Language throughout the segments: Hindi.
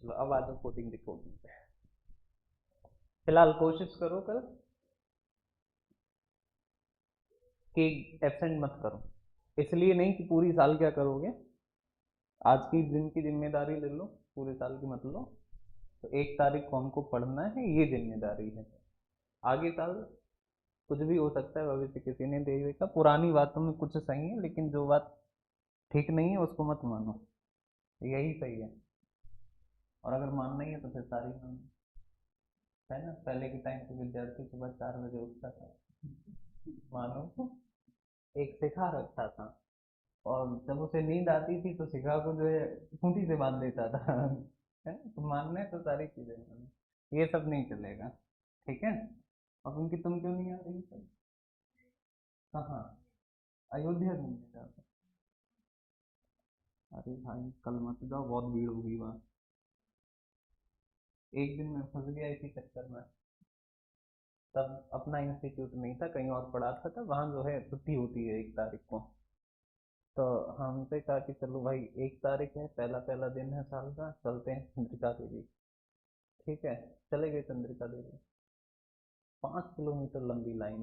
चलो अब आ जाओ कोडिंग रिकॉर्डिंग पे। फिलहाल कोशिश करो कल कि एब्सेंट मत करो। इसलिए नहीं कि पूरी साल क्या करोगे, आज की दिन की जिम्मेदारी ले लो, पूरे साल की मत लो। तो 1 तारीख को हमको पढ़ना है, ये जिम्मेदारी है। आगे साल कुछ भी हो सकता है, भविष्य किसी ने दे देखा। पुरानी बातों में कुछ सही है, लेकिन जो बात ठीक नहीं है उसको मत मानो, यही सही है। और अगर मानना ही है तो फिर सारी मानो, है ना। पहले के टाइम पे विद्यार्थी सुबह 4 बजे उठता था, मानो एक सिखा रखता था, और जब उसे नींद आती थी तो शिखा को जो है खूंटी से बांध देता था है? तो मानना है तो सारी चीजें मानो, ये सब नहीं चलेगा। ठीक है। अब उनकी तुम क्यों नहीं आ रही सब? कहाँ? अयोध्या घूमने जाओ? अरे भाई कल मत जाओ, बहुत भीड़ होगी वहाँ। एक दिन मैं फंस गया इसी चक्कर में। तब अपना इंस्टीट्यूट नहीं था, कहीं और पढ़ाता था, वहाँ जो है छुट्टी होती है 1 तारीख को। तो हमसे कहा कि चलो भाई 1 तारीख है, पहला पहला दिन है साल का, चलते हैं चंद्रिका देवी। ठीक है। चले गए चंद्रिका देवी। 5 किलोमीटर लंबी लाइन।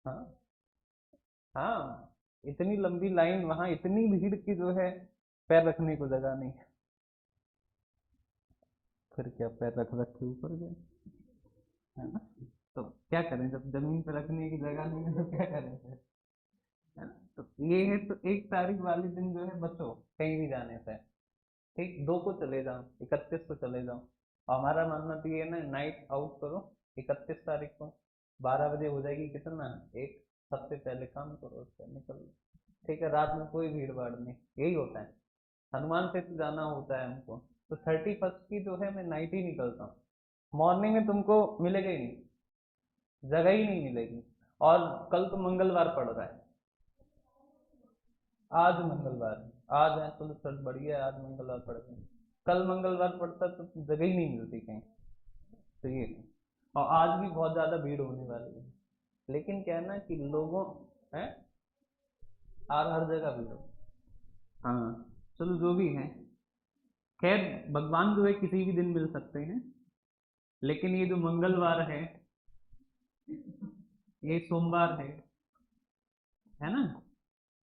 हाँ। हाँ, इतनी लंबी लाइन, वहां इतनी भीड़ की जो है पैर रखने को जगह नहीं। फिर क्या, पैर रख रख के ऊपर गए, है ना। तो क्या करें, जब जमीन पे रखने की जगह नहीं है तो क्या करें फिर, है ना। तो ये है, तो 1 तारीख वाले दिन जो है बचो कहीं भी जाने से। ठीक, 2 को चले जाओ, 31 को चले जाओ। और हमारा मानना तो ये है ना, नाइट आउट करो 31 तारीख को। 12 बजे हो जाएगी कितना, एक। सबसे पहले काम करो, उससे निकलो। ठीक है, रात में कोई भीड़ भाड़ नहीं, यही होता है। हनुमान से तो जाना होता है हमको। तो 31 की जो है मैं नाइट ही निकलता हूँ। मॉर्निंग में तुमको मिलेगा ही नहीं, जगह ही नहीं मिलेगी। और कल तो मंगलवार पड़ रहा है। आज मंगलवार है, आज है, चलो चल बढ़िया है, आज मंगलवार पड़ गया। कल मंगलवार पड़ता तो जगह ही नहीं मिलती कहीं। तो ये है। और आज भी बहुत ज्यादा भीड़ होने वाली है। लेकिन क्या है ना कि लोगों है, आज हर जगह भीड़ हो। हाँ, चलो जो भी है। खैर, भगवान जो है किसी भी दिन मिल सकते हैं, लेकिन ये जो मंगलवार है, ये सोमवार है ना।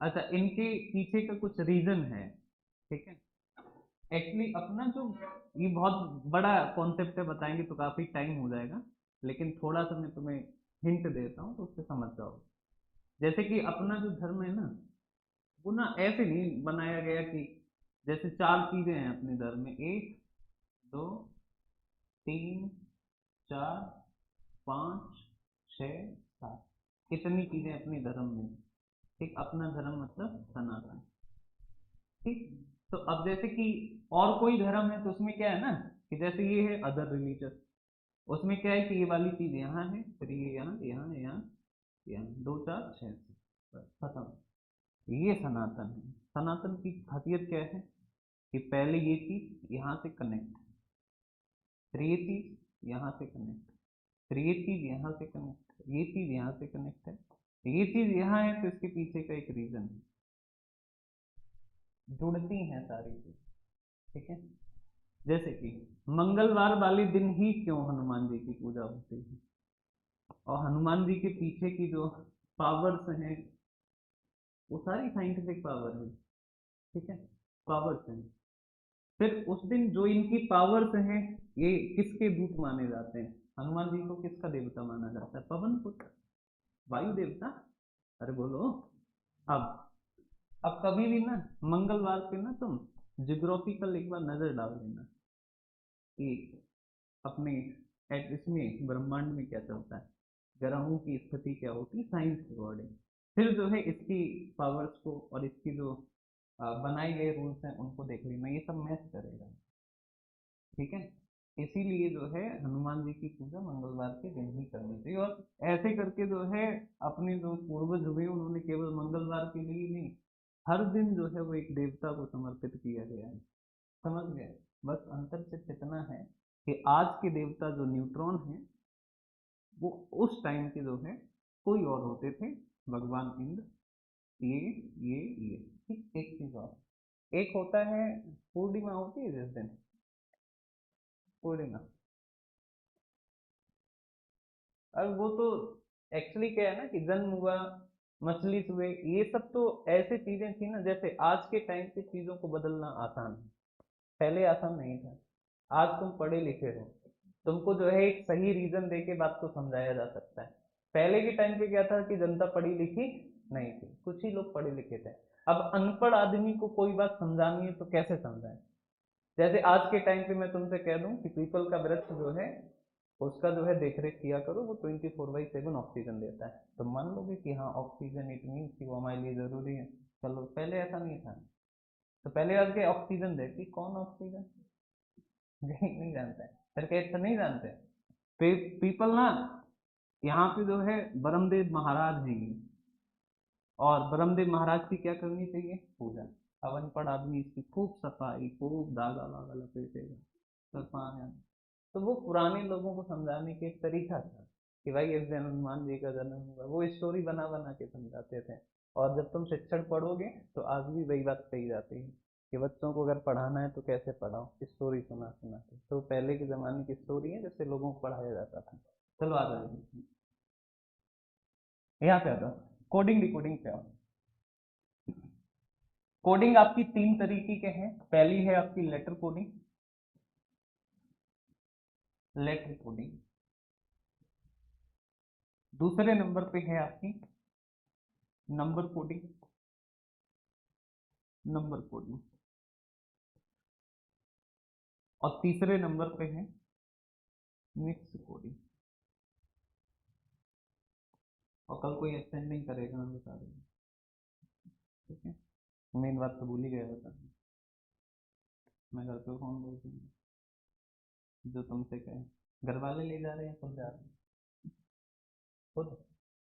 अच्छा, इनके पीछे का कुछ रीजन है। ठीक है। एक्चुअली अपना जो, ये बहुत बड़ा कॉन्सेप्ट है, बताएंगे तो काफी टाइम हो जाएगा। लेकिन थोड़ा सा मैं तुम्हें हिंट देता हूँ तो उससे समझ जाओ। जैसे कि अपना जो धर्म है ना, वो ना ऐसे नहीं बनाया गया कि जैसे 4 चीजें हैं अपने धर्म में, 1, 2, 3, 4, 5, 6, 7, इतनी चीजें अपने धर्म में। ठीक, अपना धर्म मतलब सनातन। ठीक। तो अब जैसे कि और कोई धर्म है तो उसमें क्या है ना, कि जैसे ये है अदर रिलीजन, उसमें क्या है कि ये वाली चीज यहाँ है, फिर ये यहाँ, यहाँ, यहाँ, यहाँ, 2, 4, 6, बस खत्म। ये सनातन है। सनातन की खासियत क्या है कि पहले ये चीज यहाँ से कनेक्ट, फिर ये चीज यहाँ से कनेक्ट, फिर ये चीज यहाँ से कनेक्ट, ये चीज यहाँ से कनेक्ट है, ये चीज यहाँ है, तो इसके पीछे का एक रीजन है। जुड़ती हैं सारी चीज। ठीक है। जैसे कि मंगलवार वाले दिन ही क्यों हनुमान जी की पूजा होती है, और हनुमान जी के पीछे की जो पावर्स हैं, वो सारी साइंटिफिक पावर है। ठीक है। पावर्स हैं। फिर उस दिन जो इनकी पावर्स हैं, ये किसके दूत माने जाते हैं? हनुमान जी को किसका देवता माना जाता है? पवन पुत्र, वायु देवता। अरे बोलो। अब अब कभी भी ना मंगलवार पे ना तुम जियोग्राफिकल एक बार नजर डाल देना कि अपने इसमें ब्रह्मांड में क्या चलता है, ग्रहों की स्थिति क्या होती है साइंस के अकॉर्डिंग। फिर जो है इसकी पावर्स को और इसकी जो बनाए गए रूल्स हैं उनको देख लेना, ये सब मैच करेगा। ठीक है। इसीलिए जो है हनुमान जी की पूजा मंगलवार के दिन ही करनी चाहिए। और ऐसे करके जो है अपने जो पूर्वज हुए उन्होंने केवल मंगलवार के लिए नहीं, हर दिन जो है वो एक देवता को समर्पित किया गया है। समझ गए। बस अंतर सिर्फ इतना है कि आज के देवता जो न्यूट्रॉन है, वो उस टाइम के जो है कोई और होते थे, भगवान इंद्र। ये ये ठीक, एक चीज और, एक होता है पूर्णिमा, होती है जिस दिन पूर्णिमा, और वो तो एक्चुअली क्या है ना कि जन्म हुआ, मछली हुए, ये सब तो ऐसे चीजें थी ना, जैसे आज के टाइम पे चीजों को बदलना आसान है, पहले आसान नहीं था। आज तुम पढ़े लिखे हो, तुमको जो है एक सही रीजन दे के बात को समझाया जा सकता है। पहले के टाइम पे क्या था कि जनता पढ़ी लिखी नहीं थी, कुछ ही लोग पढ़े लिखे थे। अब अनपढ़ आदमी को कोई बात समझानी है तो कैसे समझाएं? जैसे आज के टाइम पे मैं तुमसे कह दूं कि पीपल का वृक्ष जो है उसका जो है देख रेख किया करो, वो 24/7 ऑक्सीजन देता है, तो मान लोगे कि हाँ ऑक्सीजन इट मीन कि वो हमारे लिए जरूरी है। चलो, पहले ऐसा नहीं था। तो पहले आज के ऑक्सीजन देती कौन? ऑक्सीजन नहीं, नहीं जानता है, फिर कैसे नहीं जानते? पीपल ना, यहाँ पे जो है ब्रह्मदेव महाराज जी की, और ब्रह्मदेव महाराज की क्या करनी चाहिए? पूजा। अब अनपढ़ आदमी इसकी खूब सफाई, खूब धागा वागा लपेटेगा, सफाई। तो वो पुराने लोगों को समझाने के एक तरीका था कि भाई इस दिन हनुमान जी का जन्म हुआ, वो स्टोरी बना बना के समझाते थे। और जब तुम शिक्षण पढ़ोगे तो आज भी वही बात कही जाती है कि बच्चों को अगर पढ़ाना है तो कैसे पढ़ाओ, स्टोरी सुना सुना के। तो पहले के जमाने की स्टोरी है जिससे लोगों को पढ़ाया जाता था। चलो आ जाओ, यहाँ पे आ जाओ, कोडिंग डिकोडिंग पे आओ। कोडिंग आपकी तीन तरीके के हैं। पहली है आपकी लेटर कोडिंग, लेटर कोडिंग। दूसरे नंबर पे है आपकी नंबर कोडिंग, नंबर कोडिंग। और तीसरे नंबर पे है मिक्स कोडिंग। और कल कोई एक्सटेंडिंग करेगा मैं बता दूंगा, ठीक है? मेन बात तो भूल ही गया बता, मैं घर पे फोन बोल दूंगा जो तुमसे कहे। घर वाले ले जा रहे हैं, खुद जा रहे हैं? खुद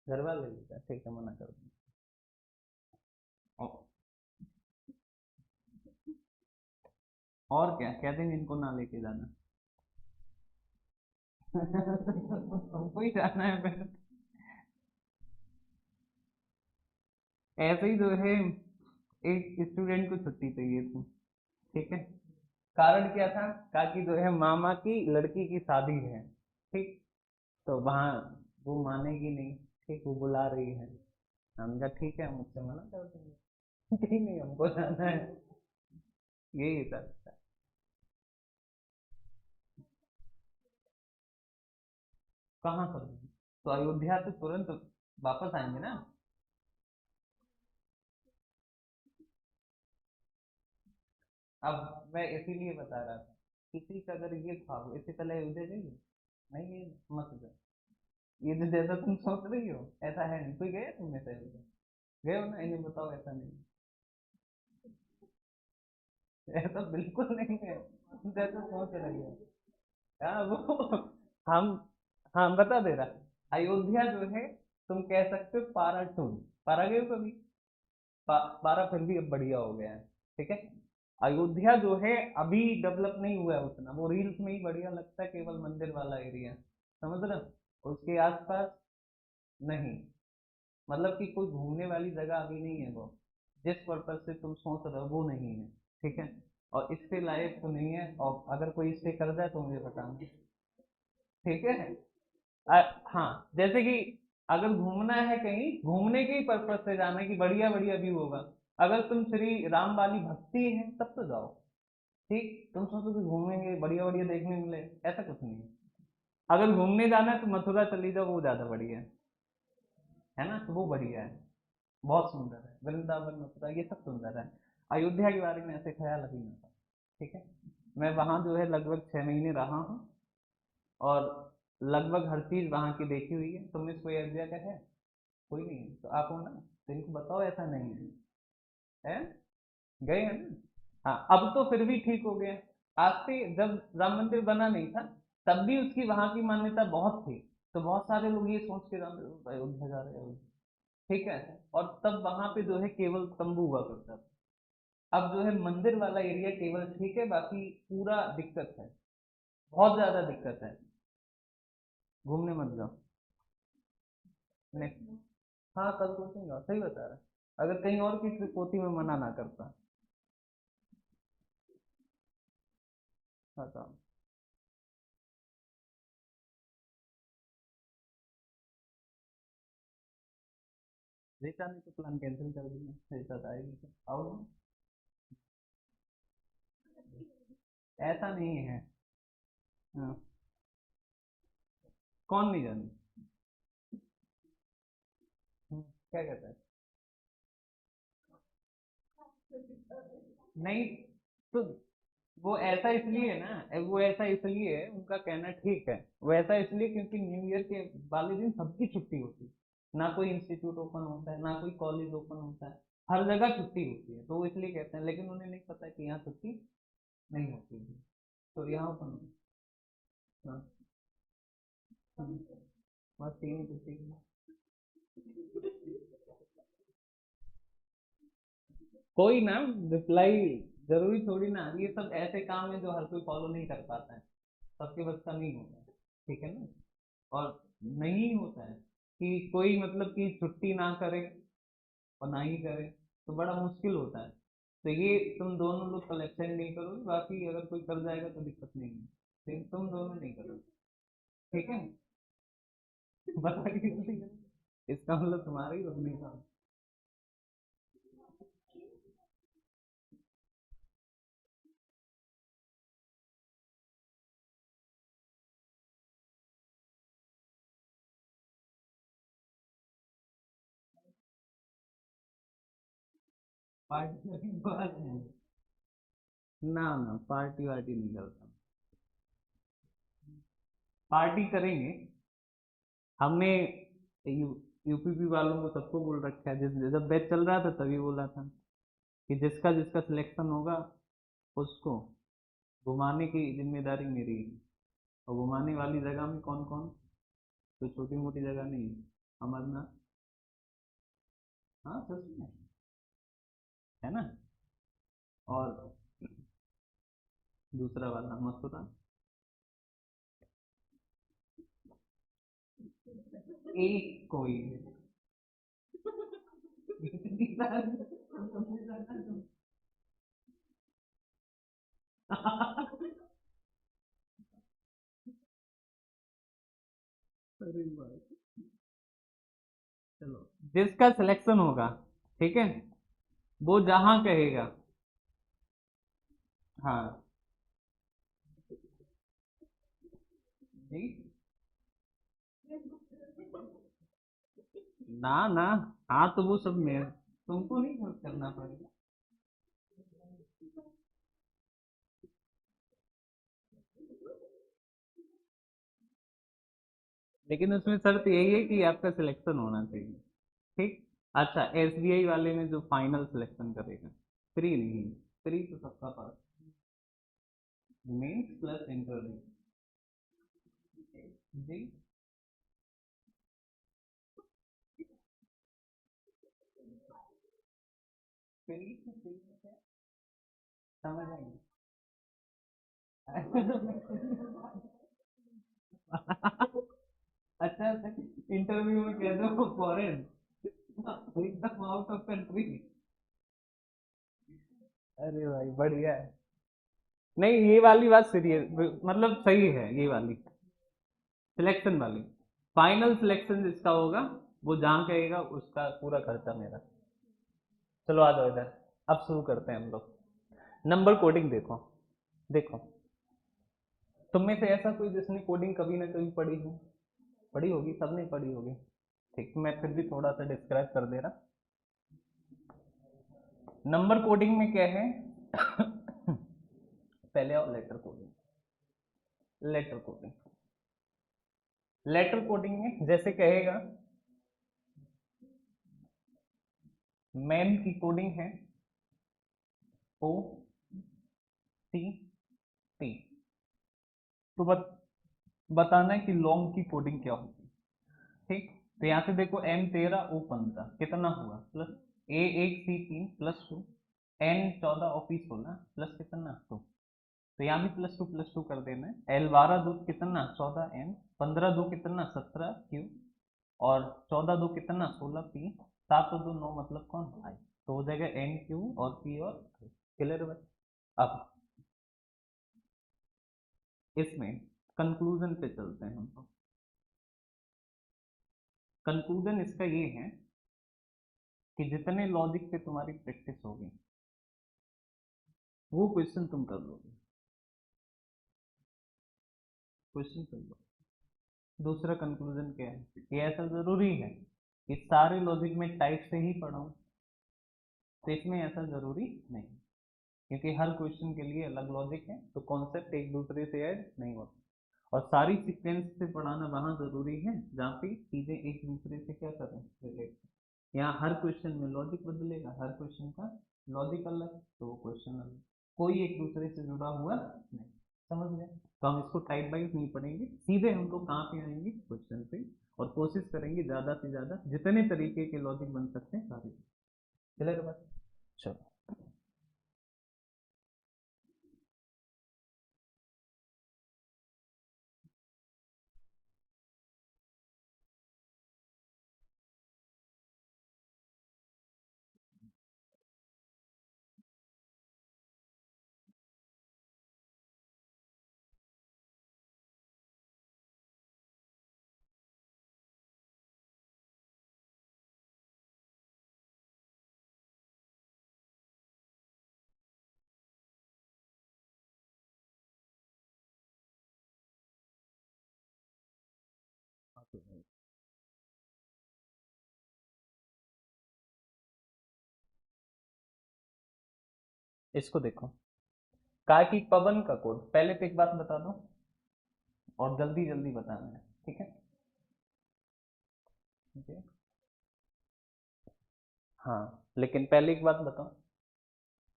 घर वाले ले जा, ठीक है, मना कर दूंगा। और क्या कह देंगे इनको ना लेके जाना। तुमको ही जाना है फिर। ऐसे ही जो है एक स्टूडेंट को छुट्टी चाहिए थी, ठीक है? कारण क्या था? कहा कि जो है मामा की लड़की की शादी है, ठीक? तो वहाँ वो मानेगी नहीं, ठीक, वो बुला रही है। हम कहा ठीक है, हम उससे मना कर देंगे। नहीं नहीं, हमको जाना है। यही था। कहाँ पर? तो अयोध्या से तुरंत वापस आएंगे ना। अब मैं इसीलिए बता रहा था, किसी का अगर ये ख्वाब, इससे पहले अयोध्या जाइए, नहीं गए? मत जाओ। ये जो जैसा तुम सोच रही हो ऐसा है नहीं। कोई गया तुमने से अयोध्या? गए हो ना? इन्हें बताओ ऐसा नहीं है। ऐसा बिल्कुल नहीं है, तुम जैसा सोच रही हो। हाँ वो हम हाँ बता दे रहा, अयोध्या जो है तुम कह सकते हो पारा टू। पारा गए हो कभी? पारा फिर भी अब बढ़िया हो गया है, ठीक है? अयोध्या जो है अभी डेवलप नहीं हुआ है उतना, वो रील्स में ही बढ़िया लगता है, केवल मंदिर वाला एरिया, समझ रहे हो? उसके आसपास नहीं, मतलब कि कोई घूमने वाली जगह अभी नहीं है वो, जिस पर्पज से तुम सोच रहे हो वो नहीं है, ठीक है? और इसके लायक तो नहीं है, और अगर कोई इससे कर जाए तो मुझे बताना, ठीक है? हाँ, जैसे कि अगर घूमना है, कहीं घूमने के ही पर्पज से जाना है कि बढ़िया बढ़िया व्यू होगा, अगर तुम श्री राम वाली भक्ति है तब तो जाओ, ठीक? तुम सोचो कि घूमेंगे बढ़िया बढ़िया देखने मिले, ऐसा कुछ नहीं है। अगर घूमने जाना है तो मथुरा चली जाओ, वो ज्यादा बढ़िया है ना? तो वो बढ़िया है, बहुत सुंदर है, वृंदावन मथुरा ये सब सुंदर है। अयोध्या के बारे में ऐसे ख्याल अभी ना था, ठीक है? मैं वहाँ जो है लगभग 6 महीने रहा हूँ, और लगभग हर चीज वहाँ की देखी हुई है। तुम में से कोई अयोध्या का है? कोई नहीं है? तो आप हो ना, तो इनको बताओ ऐसा नहीं है, है? गए हैं ना? हाँ, अब तो फिर भी ठीक हो गया। आज से जब राम मंदिर बना नहीं था तब भी उसकी वहां की मान्यता बहुत थी, तो बहुत सारे लोग ये सोच के अयोध्या जा रहे हैं, ठीक है? और तब वहां पे जो है केवल तंबू हुआ करता था। अब जो है मंदिर वाला एरिया केवल ठीक है, बाकी पूरा दिक्कत है, बहुत ज्यादा दिक्कत है। घूमने मत जाओ। नहीं, हाँ कल सोचेंगे, सही बता रहा है। अगर कहीं और की ट्रिप होती मैं मना ना करता। बताओ। रीता ने तो प्लान कैंसिल कर दिया, रीता तो आएगी तो आओ। ऐसा नहीं है। हाँ। कौन नहीं जानी? क्या कहता है? नहीं तो वो ऐसा इसलिए है ना, वो ऐसा इसलिए है, उनका कहना ठीक है। वो ऐसा इसलिए क्योंकि न्यू ईयर के वाले दिन सबकी छुट्टी होती है, ना कोई इंस्टीट्यूट ओपन होता है, ना कोई कॉलेज ओपन होता है, हर जगह छुट्टी होती है, तो वो इसलिए कहते हैं। लेकिन उन्हें नहीं पता कि यहाँ छुट्टी नहीं होती है, तो यहाँ ओपन होती है। हाँ, हाँ, बस तीन ही छुट्टी है। कोई ना रिप्लाई, जरूरी थोड़ी ना, ये सब ऐसे काम है जो हर कोई फॉलो नहीं कर पाता है, सबके बस का नहीं होता है। ठीक है ना? और नहीं होता है कि कोई मतलब कि छुट्टी ना करे और ना ही करे, तो बड़ा मुश्किल होता है। तो ये तुम दोनों लोग कलेक्शन नहीं करोगे, बाकी अगर कोई कर जाएगा तो दिक्कत नहीं है, लेकिन तुम दोनों नहीं करोगे। ठीक है? बता के नहीं करोगे। इसका मतलब तुम्हारा ही रोकने का। पार्टी की बात है। ना ना, पार्टी वार्टी नहीं करता। पार्टी करेंगे। हमने यू यूपीपी वालों को सबको बोल रखा है, जिस जब बैच चल रहा था तभी बोला था कि जिसका जिसका सिलेक्शन होगा उसको घुमाने की जिम्मेदारी मेरी है। और घुमाने वाली जगह में कौन कौन? कोई छोटी मोटी जगह नहीं है। अमरनाथ। हाँ सच में, है ना? और दूसरा वाला मथुरा। एक कोई इतनी सारी अरे भाई, चलो, जिसका सिलेक्शन होगा, ठीक है, वो जहां कहेगा। हाँ जी। ना ना, हाँ तो वो सब में तुमको नहीं खर्च करना पड़ेगा। लेकिन उसमें शर्त यही है कि आपका सिलेक्शन होना चाहिए। ठीक। अच्छा, एसबीआई वाले में जो फाइनल सिलेक्शन करेगा, फ्री नहीं, फ्री तो सबका पास। Mains plus interview. जी। फ्री तो फ्री में क्या समझ आएंगे। अच्छा, इंटरव्यू में कह दो फॉरेन, एकदम आउट ऑफ कंट्री। अरे भाई बढ़िया है। नहीं, ये वाली बात सीरियस, मतलब सही है ये वाली, सिलेक्शन वाली। फाइनल सिलेक्शन जिसका होगा, वो जहाँ कहेगा उसका पूरा खर्चा मेरा। चलो आ जाओ इधर। अब शुरू करते हैं हम लोग। नंबर कोडिंग देखो। देखो, तुम में से ऐसा कोई जिसने कोडिंग कभी ना कभी पढ़ी हो? पढ़ी होगी, सबने पढ़ी होगी। ठीक, मैं फिर भी थोड़ा सा डिस्क्राइब कर दे रहा। नंबर कोडिंग में क्या है? पहले आओ letter coding. Letter coding, letter coding में जैसे कहेगा, मैन की कोडिंग है ओ सी टी। तो बताना है कि लॉन्ग की कोडिंग क्या होगी। ठीक। तो यहाँ से देखो, एम 13 ओ 15 कितना हुआ? प्लस ए 1 सी 3 प्लस 2, एन 14 और पी 16 प्लस कितना 2। तो यहाँ भी प्लस टू कर देना है। एल 12 दो कितना 14 एन, 15 दो कितना 17 क्यू, और 14 दो कितना 16 पी, 7 और 2 9 मतलब कौन आई। तो हो जाएगा एन क्यू और पी और क्लियर है भाई। अब इसमें कंक्लूजन पे चलते हैं हम लोग। कंक्लूजन इसका ये है कि जितने लॉजिक पे तुम्हारी प्रैक्टिस होगी वो क्वेश्चन तुम कर लोगे, क्वेश्चन कर लो। दूसरा कंक्लूजन क्या है कि ऐसा जरूरी है कि सारे लॉजिक में टाइप से ही पढ़ाऊं, तो इसमें ऐसा जरूरी नहीं, क्योंकि हर क्वेश्चन के लिए अलग लॉजिक है, तो कॉन्सेप्ट एक दूसरे से ऐड नहीं होता। और सारी सीक्वेंस से पढ़ाना वहां जरूरी है जहाँ पे चीजें एक दूसरे से क्या करें, रिलेट। यहाँ हर क्वेश्चन में लॉजिक बदलेगा, हर क्वेश्चन का लॉजिक अलग, तो वो क्वेश्चन अलग, कोई एक दूसरे से जुड़ा हुआ नहीं। समझ गए? तो हम इसको टाइप वाइज नहीं पढ़ेंगे, सीधे हम लोग कहाँ पे आएंगे, क्वेश्चन पे, और कोशिश करेंगे ज्यादा से ज्यादा जितने तरीके के लॉजिक बन सकते हैं सारे। चलेगा बात? चलो इसको देखो, कहा कि पवन का कोड, पहले तो एक बात बता दो और जल्दी जल्दी बताना है, ठीक है? ठीक है। हाँ, लेकिन पहले एक बात बताओ,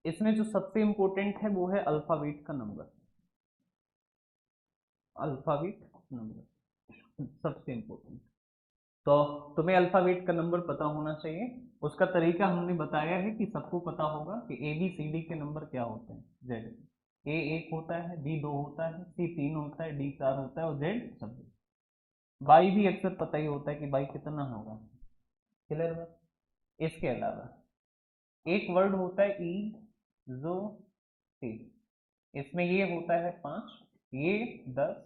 इसमें जो सबसे इंपॉर्टेंट है वो है अल्फाबेट का नंबर, अल्फाबेट नंबर सबसे इंपॉर्टेंट। तो तुम्हें अल्फाबेट का नंबर पता होना चाहिए। उसका तरीका हमने बताया है कि सबको पता होगा कि ए बी सी डी के नंबर क्या होते हैं। जेड, ए एक होता है, बी दो होता है, सी तीन होता है, डी चार होता है और जेड सब। बाई भी अक्सर पता ही होता है कि बाई कितना होगा। क्लियर बात? इसके अलावा एक वर्ड होता है ई जो सी, इसमें ये होता है 5, ये 10,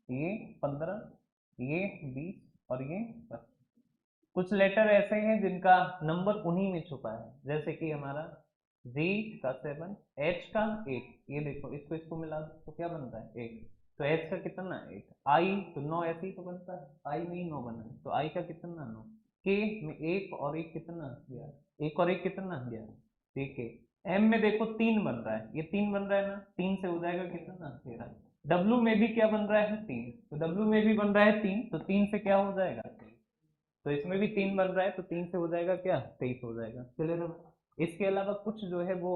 ये 15, ये 20 और ये 25। कुछ लेटर ऐसे हैं जिनका नंबर उन्हीं में छुपा है, जैसे कि हमारा जी का 7, एच का 8, ये देखो इसको इसको मिला दो तो क्या बनता है 8, तो एच का कितना 8, आई तो 9 ऐसे ही तो बनता है, आई में ही 9 बना है तो आई का कितना 9, के में एक और एक कितना 11, एक और एक कितना 11, ठीक है। एम में देखो 3 बन रहा है, ये 3 बन रहा है ना, 3 से हो जाएगा कितना 13। डब्ल्यू में भी क्या बन रहा है 3, तो डब्ल्यू में भी बन रहा है 3, तो 3 से क्या हो जाएगा, तो इसमें भी 3 बन रहा है तो 3 से हो जाएगा क्या 23 हो जाएगा। क्लियर है? इसके अलावा कुछ जो है वो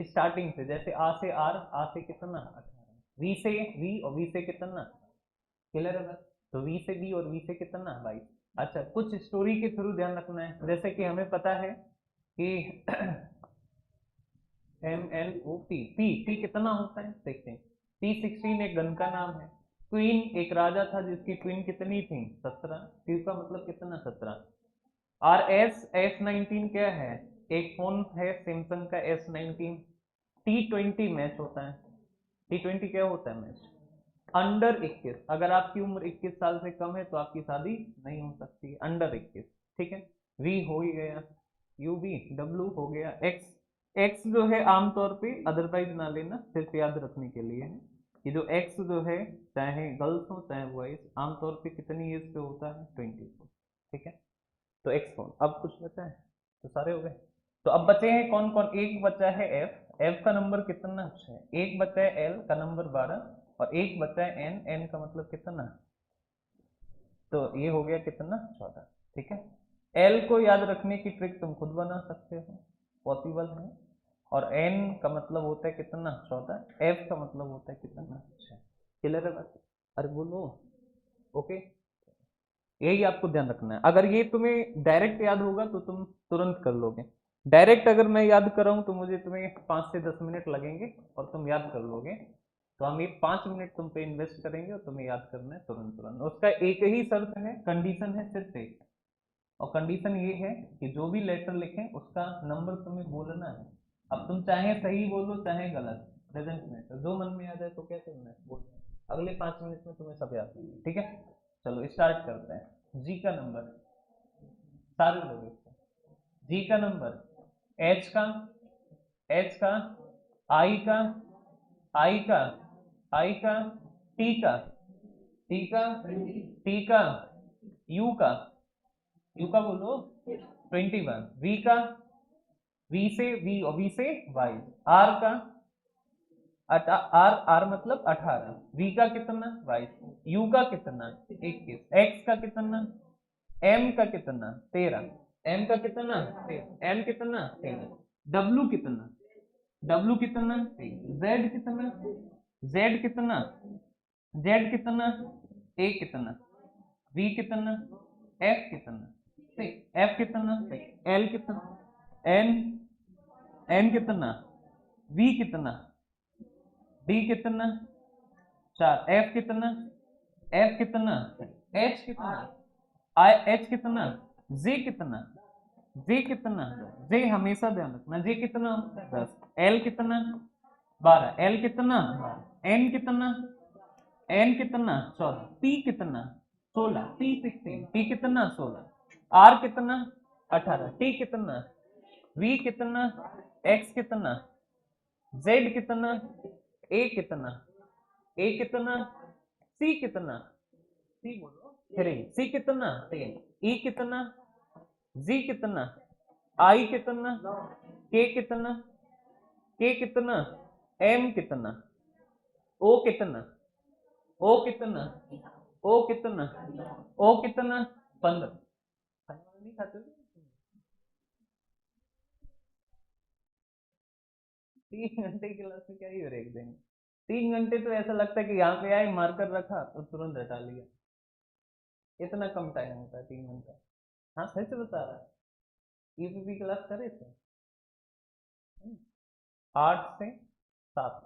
स्टार्टिंग से, जैसे आ से आर, आ से कितना 18, वी से वी और वी से कितना, क्लियर है? तो वी से वी और वी से कितना 22। अच्छा, कुछ स्टोरी के थ्रू ध्यान रखना है, जैसे कि हमें पता है कि M N O P, P P कितना होता है देखते हैं। P16 एक गन का नाम है। क्वीन एक राजा था जिसकी क्वीन कितनी थी 17, क्यू का मतलब कितना 17। आर एस 19 क्या है, एक फोन है सैमसंग का S19। T20 मैच होता है, T20 क्या होता है मैच, अंडर 21, अगर आपकी उम्र 21 साल से कम है तो आपकी शादी नहीं हो सकती, अंडर 21, ठीक है। वी हो ही गया, यू वी, डब्ल्यू हो गया, एक्स, एक्स जो है आमतौर पे अदरवाइज ना लेना, सिर्फ याद रखने के लिए है कि जो एक्स जो है चाहे गर्ल्स हो चाहे बॉयज, आमतौर पे कितनी एज पे होता है 20, ठीक है। तो एक्स कौन, अब कुछ बचा है, तो सारे हो गए। तो अब बचे हैं कौन कौन, एक बचा है एफ, एफ का नंबर कितना है, एक बचा है एल का नंबर 12 और एक बचा है एन, एन का मतलब कितना, तो ये हो गया कितना 14, ठीक है। एल को याद रखने की ट्रिक तुम खुद बना सकते हो, पॉसिबल है। और एन का मतलब होता है कितना 14, एफ का मतलब होता है कितना 6। क्लियर है बात? अरे बोलो, ओके। यही आपको ध्यान रखना है, अगर ये तुम्हें डायरेक्ट याद होगा तो तुम तुरंत कर लोगे, डायरेक्ट अगर मैं याद कर रहा हूँ तो मुझे तुम्हें 5 से 10 मिनट लगेंगे और तुम याद कर लोगे। तो हम ये 5 मिनट तुम पे इन्वेस्ट करेंगे और तुम्हें याद करना है तुरंत तुरंत। उसका एक ही शर्त है, कंडीशन है सिर्फ एक, और कंडीशन ये है कि जो भी लेटर लिखें उसका नंबर तुम्हें बोलना है। अब तुम चाहे सही बोलो चाहे गलत, प्रेजेंट में तो जो मन में आ जाए तो क्या करना है बोलना है। अगले 5 मिनट में तुम्हें सब याद होंगे, ठीक है। चलो स्टार्ट करते हैं। जी का नंबर, सारे लोग इसको, जी का नंबर, एच का, एच का, आई का, आई का, आई का, टी का, टी का, टी का, यू का, यू का बोलो 21, वी का, वी से वी और वी से वाई, आर का, आर आर मतलब 18, वी का कितना 22, यू का कितना 21, एक्स का कितना, एम का कितना 13, एम का कितना 13, एम कितना 13, डब्लू कितना, डब्लू कितना 13, जेड कितना, जेड कितना, जेड कितना, ए कितना, वी कितना, एफ कितना, एफ कितना, एल कितना, एन, एन कितना, वी कितना, डी कितना 4, एफ कितना, एफ कितना, एच कितना, आई एच कितना, जे कितना, जे कितना, जे हमेशा ध्यान रखना, जे कितना 10, एल कितना 12, एल कितना 12, एन कितना, एन कितना 14, पी कितना 16, पी 16, पी कितना 16, आर कितना 18, टी कितना, वी कितना, एक्स कितना, जेड कितना, ए कितना, ए कितना, सी कितना, सी बोलो 3, सी कितना 10, ई कितना, जी कितना, आई कितना, के कितना, के कितना, एम कितना, ओ कितना, ओ कितना, ओ कितना, ओ कितना 15, नहीं खाते 3 घंटे की क्लास में क्या ही ब्रेक देंगे। 3 घंटे तो ऐसा लगता है कि यहाँ पे आए मार्कर रखा तो तुरंत हटा लिया, इतना कम टाइम होता है 3 घंटा। हाँ सच बता रहा है, यूपीपी क्लास करे थे 8 से 7,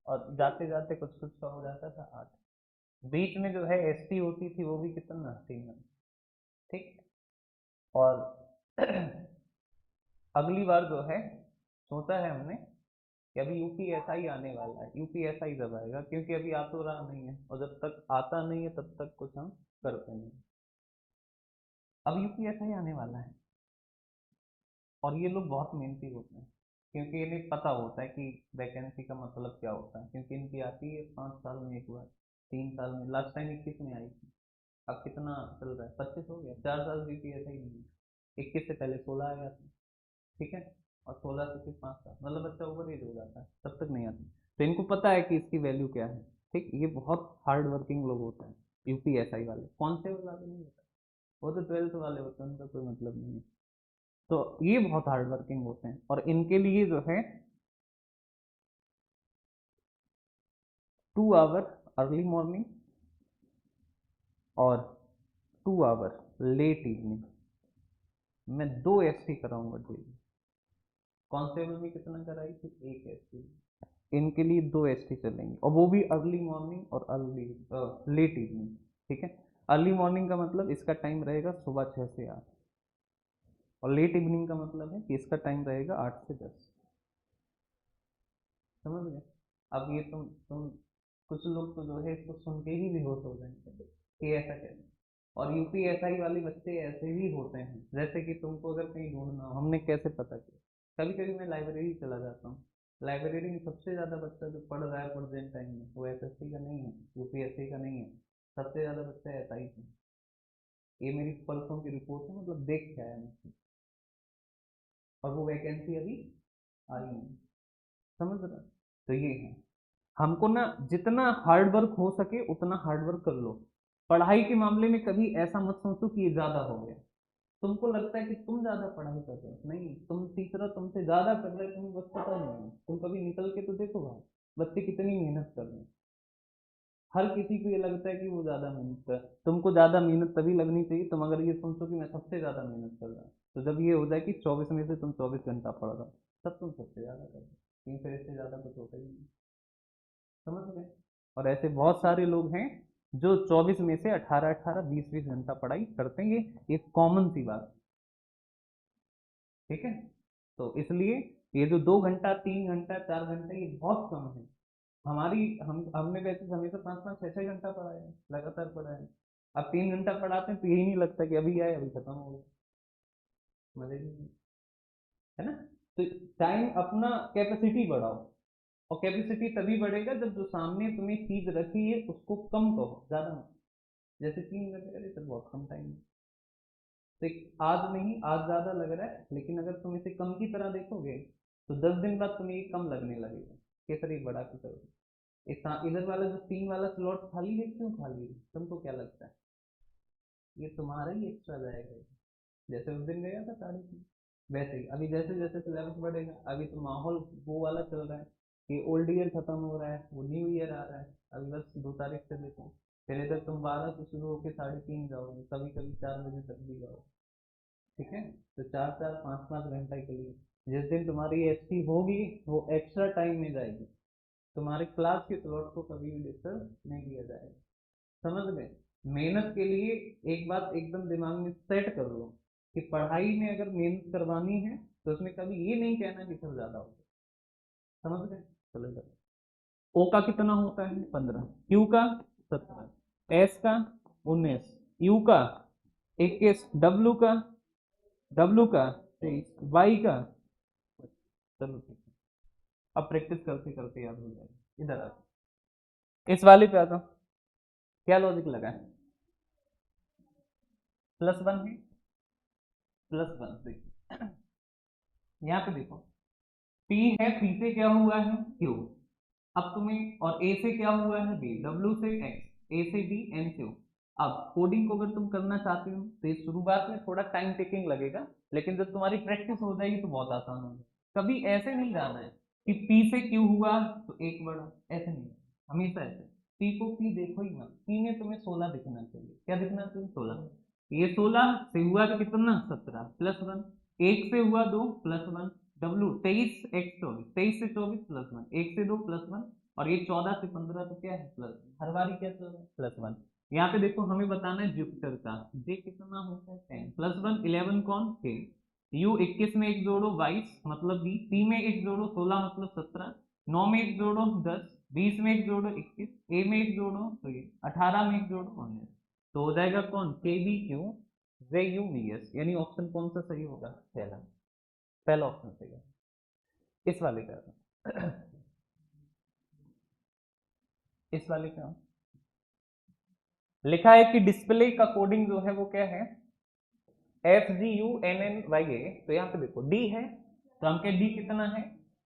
और जाते जाते कुछ कुछ का हो जाता था 8, बीच में जो है एसटी होती थी वो भी कितना 3 घंटे, ठीक। और अगली बार जो है सोचा है हमने कि अभी यूपीएसआई आने वाला है, यूपीएसआई जब आएगा, क्योंकि अभी आ तो रहा नहीं है, और जब तक आता नहीं है तब तक कुछ हम करते नहीं। अब यूपीएसआई आने वाला है, और ये लोग बहुत मेहनती होते हैं, क्योंकि इन्हें पता होता है कि वैकेंसी का मतलब क्या होता है, क्योंकि इनकी आती है 5 साल में एक बार, 3 साल में, लास्ट टाइम 21 में आई थी, अब कितना चल रहा है 25 हो गया, 4 साल यूपीएसआई नहीं है, 21 से पहले 16 आया था, ठीक है, और 16 से फिर 5 साल, मतलब बच्चा ओवर एज हो जाता है तब तक नहीं आता, तो इनको पता है कि इसकी वैल्यू क्या है, ठीक। ये बहुत हार्ड वर्किंग लोग होते हैं यूपीएसआई वाले, कांस्टेबल वाले नहीं होता, वो तो 12th वाले होते हैं, उनका कोई मतलब नहीं है। तो ये बहुत हार्ड वर्किंग होते हैं, और इनके लिए जो है 2 आवर अर्ली मॉर्निंग और 2 आवर लेट इवनिंग, मैं 2 एसटी कराऊंगा डेली। कांस्टेबल में कितना कराई थी, 1 एसटी, इनके लिए 2 एसटी चलेंगे, और वो भी अर्ली मॉर्निंग और अर्ली लेट इवनिंग, ठीक है। अर्ली मॉर्निंग का मतलब इसका टाइम रहेगा सुबह 6 से 8, और लेट इवनिंग का मतलब है कि इसका टाइम रहेगा 8 से 10, समझ गए। अब ये तुम कुछ लोग तो जो है इसको सुन के ही बेहोश हो जाएंगे कि ऐसा कैसे, और यूपीएसआई वाले बच्चे ऐसे भी होते हैं, जैसे कि तुमको अगर कहीं ढूंढना हो, हमने कैसे पता किया, कभी कभी मैं लाइब्रेरी चला जाता हूँ, लाइब्रेरी में सबसे ज़्यादा बच्चा जो पढ़ रहा है प्रेजेंट टाइम में, वो एसएससी का नहीं है, यूपीएससी का नहीं है, सबसे ज़्यादा बच्चा एसआई का, ये मेरी परसों की रिपोर्ट है, मतलब देख के आया मैं, और वो वैकेंसी अभी आई नहीं, समझ रहा। तो ये है, हमको ना जितना हार्ड वर्क हो सके उतना हार्ड वर्क कर लो, पढ़ाई के मामले में कभी ऐसा मत सोचो कि ये ज्यादा हो गया, तुमको लगता है कि तुम ज्यादा पढ़ाई कर रहे हो, नहीं, तुम टीचर तुमसे ज्यादा कर रहे हो, तुम्हें बस पता नहीं है, तुम कभी निकल के तो देखो भाई बच्चे कितनी मेहनत कर रहे हैं, हर किसी को ये लगता है कि वो ज्यादा मेहनत कर, तुमको ज्यादा मेहनत तभी लगनी चाहिए, तुम अगर ये सोचो कि मैं सबसे ज्यादा मेहनत कर रहा हूँ, तो जब ये हो जाए कि 24 में से तुम 24 घंटा पढ़ रहे हो, तब तुम सबसे ज्यादा कर रहे हो, क्योंकि फिर इससे ज्यादा कुछ होता ही नहीं, समझ गए। और ऐसे बहुत सारे लोग हैं जो 24 में से 18-18, 20-20 घंटा पढ़ाई करते हैं, ये एक कॉमन सी बात, ठीक है। तो इसलिए ये जो 2 घंटा, 3 घंटा, 4 घंटा, ये बहुत कम है, हमने वैसे हमेशा 5-5 6-6 घंटा पढ़ा है, लगातार पढ़ा है। अब 3 घंटा पढ़ाते हैं तो यही नहीं लगता कि अभी आए अभी खत्म हो गया, मजे नहीं, है ना। तो टाइम अपना कैपेसिटी बढ़ाओ, और कैपेसिटी तभी बढ़ेगा जब जो सामने तुम्हें चीज रखी है उसको कम कहो, ज्यादा मत। जैसे 3 घंटे करे तो बहुत कम टाइम है, तो आज नहीं, आज ज्यादा लग रहा है, लेकिन अगर तुम इसे कम की तरह देखोगे तो 10 दिन बाद तुम्हें ये कम लगने लगेगा, केसरी बड़ा की तरह। इधर वाला जो 3 वाला स्लॉट खाली है, क्यों खाली है, तुमको क्या लगता है? ये तुम्हारा ही एक्स्ट्रा जाएगा, जैसे उस दिन गया था 3:30, वैसे ही अभी जैसे जैसे सिलेबस बढ़ेगा, अभी तो माहौल वो वाला चल रहा है कि ओल्ड ईयर खत्म हो रहा है, वो न्यू ईयर आ रहा है, अभी बस 2 तारीख से देखो, फिर इधर तुम 12 से शुरू होकर 3:30 जाओगे, कभी कभी 4 बजे तक भी जाओगे, ठीक है। तो 4-4 5-5 घंटे के लिए जिस दिन तुम्हारी एसटी होगी वो एक्स्ट्रा टाइम में जाएगी, तुम्हारे क्लास के स्लॉट को कभी भी डिस्टर्ब नहीं किया जाएगा, समझ गए। मेहनत के लिए एक बात एकदम दिमाग में सेट कर लो कि पढ़ाई में अगर मेहनत करवानी है तो उसमें कभी ये नहीं कहना कि सर ज्यादा हो, समझ गए। चलो, ओ का कितना होता है 15, क्यू का 17, एस का 19, यू का 21, डब्लू का 23, वाई का, चलो ठीक है। अब प्रैक्टिस करते करते याद हो जाएगा, इधर आ, इस वाले पे आता हूँ, क्या लॉजिक लगा है, +1 है, +1 देखो, यहाँ पे देखो, P है, P से क्या हुआ है Q, अब तुम्हें, और A से क्या हुआ है B, W से X, A से B, N से O। अब कोडिंग को अगर तुम करना चाहते हो तो ये शुरुआत में थोड़ा टाइम टेकिंग लगेगा, लेकिन जब तुम्हारी प्रैक्टिस हो जाएगी तो बहुत आसान होगा। कभी ऐसे नहीं जाना है कि P से Q हुआ तो 1 बढ़ा, ऐसे नहीं, हमेशा ऐसे P को P देखो ही मत, P में तुम्हें 16 दिखना चाहिए, क्या दिखना चाहिए 16, ये 16 से हुआ तो कितना 17 +1, 1 से हुआ 2 +1, डब्लू 23, एक्स 24, 23 से 24 +1, 1 से 2 +1, और ये 14 से 15 तो क्या है प्लस, हर बारी क्या चल रहा है +1। यहाँ पे देखो हमें बताना है जुपिटर का, जे कितना होता है 10, +1 11 कौन के, यू 21 में 1 जोड़ो 22 मतलब बी, पी में 1 जोड़ो 16 मतलब 17, 9 में 1 जोड़ो 10, 20 में 1 जोड़ो 21, ए में 1 जोड़ो तो ये 18 में 1 जोड़ो 19, तो हो जाएगा कौन K B Q J U V S, यानी ऑप्शन कौन सा सही होगा, पहला, पहला ऑप्शन सही है। इस वाले का इस वाले का लिखा है कि डिस्प्ले का कोडिंग जो है वो क्या है, FGUNNYA, तो यहाँ पे देखो D है, तो हम के D कितना है,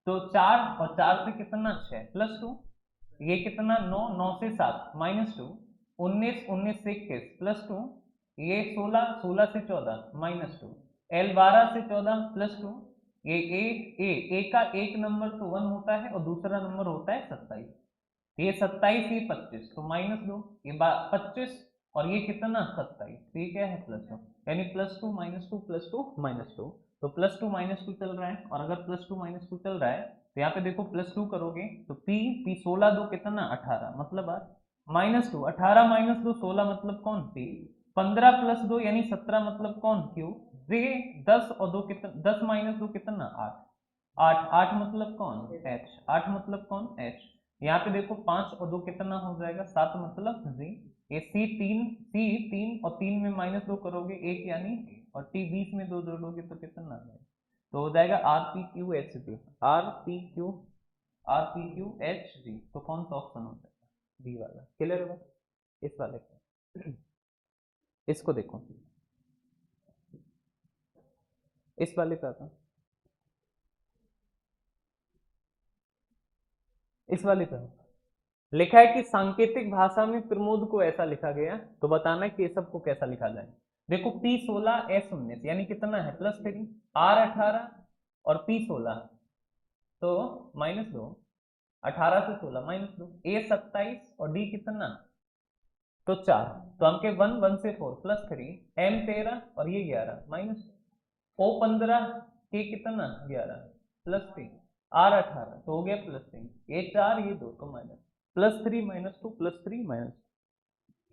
तो 4 और 4 से कितना 6 +2, ये कितना 9, 9 से 7 -2, 19, 19 से 21 +2, ये 16, 16 से 14 -2, L 12 से 14 +2, ये A का एक नंबर तो 1 होता है और दूसरा नंबर होता है 27, ये 27, ये 25 तो -2, ये 25, और ये कितना 27, तो ये क्या है +2, यानी +2 -2 +2 -2, तो +2 -2 चल रहा है, और अगर +2 -2 चल रहा है तो यहाँ पे देखो +2 करोगे तो P 16 2 कितना 18 मतलब -2, 18 -2 16 मतलब कौन P, 15 +2 यानी 17 मतलब कौन Q, जे 10 और 2 कितना, 10 -2 कितना 8, 8 8 मतलब कौन H, 8 मतलब कौन H, यहाँ पे देखो 5 और 2 कितना हो जाएगा 7 मतलब जी, ये C3 और 3 में -2 करोगे 1 यानी, और T 20 में 2 जोड़ोगे तो कितना आ जाएगा, तो हो जाएगा RPQHG, RPQ RPQHG, तो कौन सा ऑप्शन हो जाएगा डी वाला, क्लियर होगा। इस वाले को इसको देखो, इस वाले पे आता हूं, इस वाले पे लिखा है कि सांकेतिक भाषा में प्रमोद को ऐसा लिखा गया, तो बताना है कि ये सब को कैसा लिखा जाए। देखो P16 S19 यानी कितना है +3, R18 और P16 तो -2, 18 से 16 -2, A27 और D कितना तो 4, तो हम के 1 1 से 4 +3, M13 और ये 11 -O15 के कितना 11 +3, R18 तो हो गया +3, ये 4 ये 2 तो माइनस, +3 -2 +3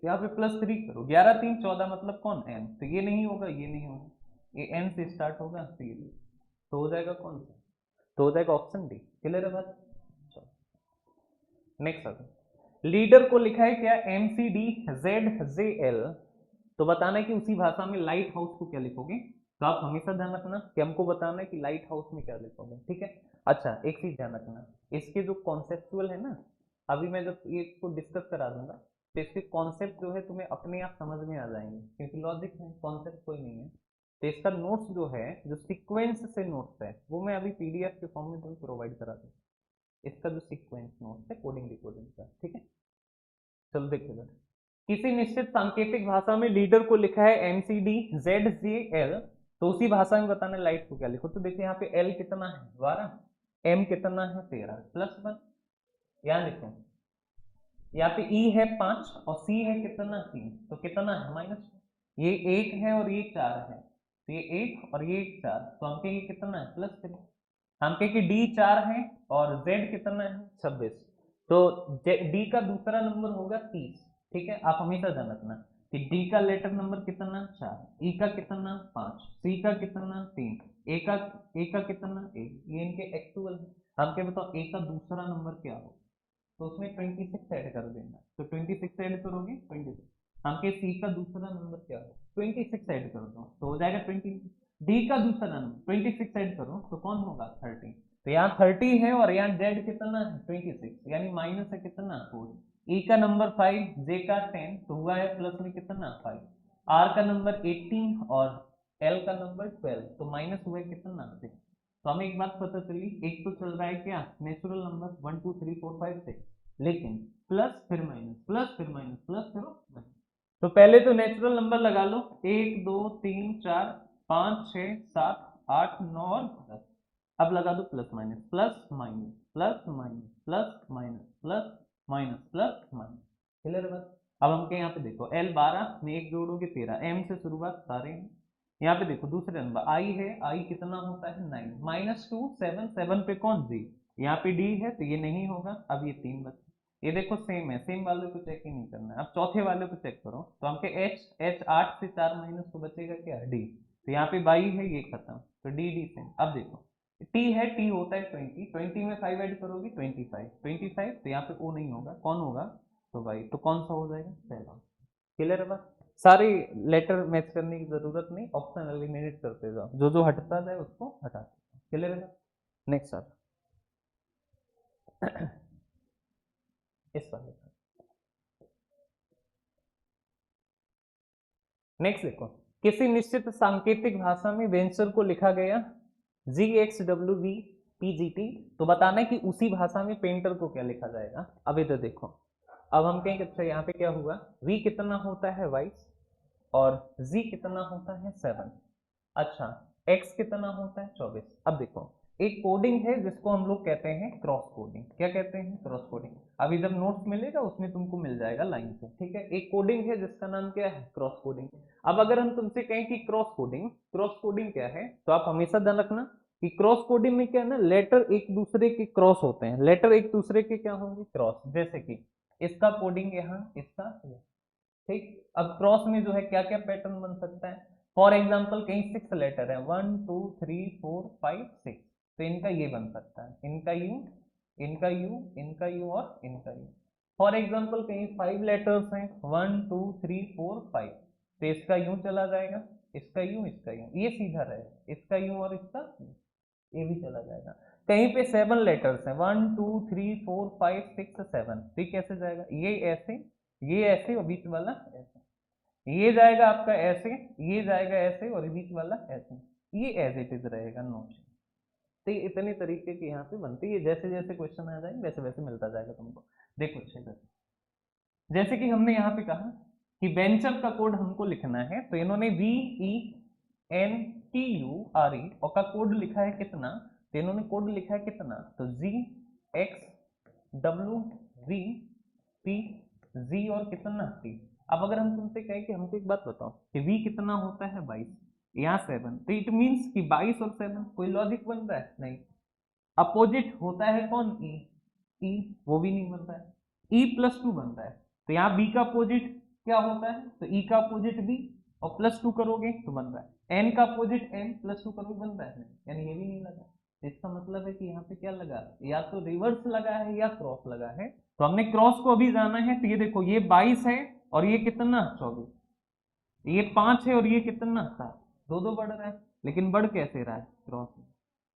यहाँ पे +3 करो, 11 3 14 मतलब कौन n, तो ये नहीं होगा ये नहीं होगा, ये n से स्टार्ट होगा तो ये, तो हो जाएगा कौन सा, तो हो जाएगा ऑप्शन डी, क्लियर है बात। नेक्स्ट आता है लीडर को लिखा है क्या MCD ZJL, तो बताना है कि उसी भाषा में लाइट हाउस को क्या लिखोगे। तो आप हमेशा ध्यान रखना कि हमको बताना है कि लाइट हाउस में क्या लिखोगे, ठीक है। अच्छा एक चीज ध्यान रखना, इसके जो कॉन्सेप्चुअल है ना, अभी मैं जब ये इसको डिस्कस करा दूंगा तो इसके कॉन्सेप्ट जो है तुम्हें अपने आप समझ में आ जाएंगे, क्योंकि लॉजिक है, कॉन्सेप्ट कोई नहीं है। तो इसका नोट्स जो है, जो सीक्वेंस से नोट्स है, वो मैं अभी PDF के फॉर्म में तुम्हें प्रोवाइड करा दूँ, इसका जो सीक्वेंस नोट्स है कोडिंग डिकोडिंग का, ठीक है। चलो देखते हैं, किसी निश्चित सांकेतिक भाषा में लीडर को लिखा है MCD ZJL, तो उसी भाषा में बताना लाइट को क्या लिखो। तो देखिए यहाँ पे L कितना है 12, M कितना है 13 +1, यहाँ देखो यहाँ पे E है 5 और C है कितना 3, तो कितना है -, ये 1 है और ये 4 है, तो ये 1 और ये 4, तो हम कहेंगे कितना है +3, हम कहें कि D 4 है और Z कितना है 26, तो D का दूसरा नंबर होगा 30, ठीक है। आप हमेशा ध्यान रखना कि D का लेटर नंबर कितना 4, E का कितना 5, C का कितना 3, A का कितना 1, ये इनके एक्चुअल है। हम क्या बताओ A का दूसरा नंबर क्या हो, तो उसमें 26 ऐड कर देना, तो 26 ऐड करोगे 26, हम के C का दूसरा नंबर क्या हो 26 ऐड कर दो तो हो जाएगा 20, D का दूसरा नंबर 26 ऐड करो तो कौन होगा 30, तो यहाँ 30 है और यहाँ Z कितना है 26, यानी माइनस है कितना 4, E का नंबर 5, J का 10, तो हुआ है प्लस में कितना 5, R का नंबर 18 और L का नंबर 12, तो माइनस हुआ है कितना 6। तो हमें एक बात पता चली, एक तो चल रहा है क्या नेचुरल नंबर 1 2 3 4 5 6, लेकिन प्लस फिर माइनस प्लस फिर माइनस प्लस फिर माइनस, तो पहले तो नेचुरल नंबर लगा लो 1 2 3 4 5 6 7 8 9 और 10, अब लगा दो plus minus plus minus plus minus plus minus plus minus plus minus, clear बात। अब हम के यहाँ पे देखो L 12 में एक जोड़ोगे 13, M से शुरुआत सारे हैं। यहाँ पे देखो दूसरे नंबर I है, I कितना होता है 9, -2 7 7 पे कौन जी, यहाँ पे D है तो ये नहीं होगा, अब ये 3 बचे। ये देखो सेम है, सेम वाले को चेक ही नहीं करना है। अब चौथे वाले को चेक करो, तो हमके H 8 से 4 माइनस तो बचेगा क्या D, तो यहाँ पे 22 है, ये खत्म, तो D सेम। अब देखो T है, T होता है 20, 20 में 5 ऐड करोगे 25, 25 तो यहाँ पे O नहीं होगा, कौन होगा तो भाई, तो कौन सा हो जाएगा पहला, क्लियर है बात। सारे लेटर मैच करने की जरूरत नहीं, ऑप्शन एलिमिनेट करते जाओ, जो जो हटता जाए उसको हटाते, क्लियर है। नेक्स्ट सर इस वाले नेक्स्ट देखो, किसी निश्चित सांकेतिक भाषा में वेंचर को लिखा गया GXWVPGT, तो बताना है कि उसी भाषा में पेंटर को क्या लिखा जाएगा। अब इधर देखो, अब हम कहेंगे अच्छा यहाँ पे क्या हुआ, V कितना होता है 22 और Z कितना होता है 7, अच्छा X कितना होता है 24। अब देखो एक कोडिंग है जिसको हम लोग कहते हैं क्रॉस कोडिंग, क्या कहते हैं क्रॉस कोडिंग, अभी जब नोट्स मिलेगा उसमें तुमको मिल जाएगा लाइन से, ठीक है। एक कोडिंग है जिसका नाम क्या है क्रॉस कोडिंग। अब अगर हम तुमसे कहें कि क्रॉस कोडिंग क्या है, तो आप हमेशा ध्यान रखना कि क्रॉस कोडिंग में क्या है ना, लेटर एक दूसरे के क्रॉस होते हैं, लेटर एक दूसरे के क्या होंगे क्रॉस, जैसे कि इसका कोडिंग यहाँ, इसका, ठीक। अब क्रॉस में जो है क्या क्या पैटर्न बन सकता है, फॉर एग्जाम्पल कहीं 6 लेटर है 1 2 3 4 5 6, तो इनका ये बन सकता है, इनका यू इनका यू इनका यू और इनका यू। फॉर एग्जाम्पल कहीं 5 लेटर्स हैं 1 2 3 4 5, तो इसका यूं चला जाएगा, इसका यूं इसका यूं, ये सीधा रहेगा, इसका यूं और इसका ये भी चला जाएगा। कहीं पे 7 लेटर्स हैं 1 2 3 4 5 6 7, तो कैसे जाएगा, ये ऐसे और बीच वाला ऐसे, ये जाएगा आपका ऐसे, ये जाएगा ऐसे और बीच वाला ऐसे, ये एज इट इज रहेगा नोट। तो ये इतने तरीके की यहाँ पे बनती है, जैसे जैसे क्वेश्चन आ जाएंगे वैसे वैसे मिलता जाएगा तुमको। देखो अच्छे से, जैसे कि हमने यहाँ पे कहा कि वेंचर का कोड हमको लिखना है, तो इन्होंने VENTURE और का कोड लिखा है कितना, तो इन्होंने कोड लिखा है कितना, तो GXWVPG और कितना T। अब अगर हम तुमसे कहें कि हमको एक बात बताओ कि V कितना होता है 22, यहाँ 7, तो इट मीन्स कि 22 और 7 कोई लॉजिक बन रहा है नहीं, अपोजिट होता है कौन E वो भी नहीं बन रहा है, E+2 बनता है, तो यहाँ B का अपोजिट क्या होता है, तो E का अपोजिट B और +2 करोगे तो बन रहा है, N का अपोजिट N +2 करोगे बन रहा है, यानी ये भी नहीं लगा। इसका मतलब है कि यहाँ पे क्या लगा, या तो रिवर्स लगा है या क्रॉस लगा है, तो हमने क्रॉस को अभी जाना है, तो ये देखो ये 22 है और ये कितना 24, ये 5 है और ये कितना 7, दो दो बढ़ रहा है, लेकिन बढ़ कैसे रहा है क्रॉस में,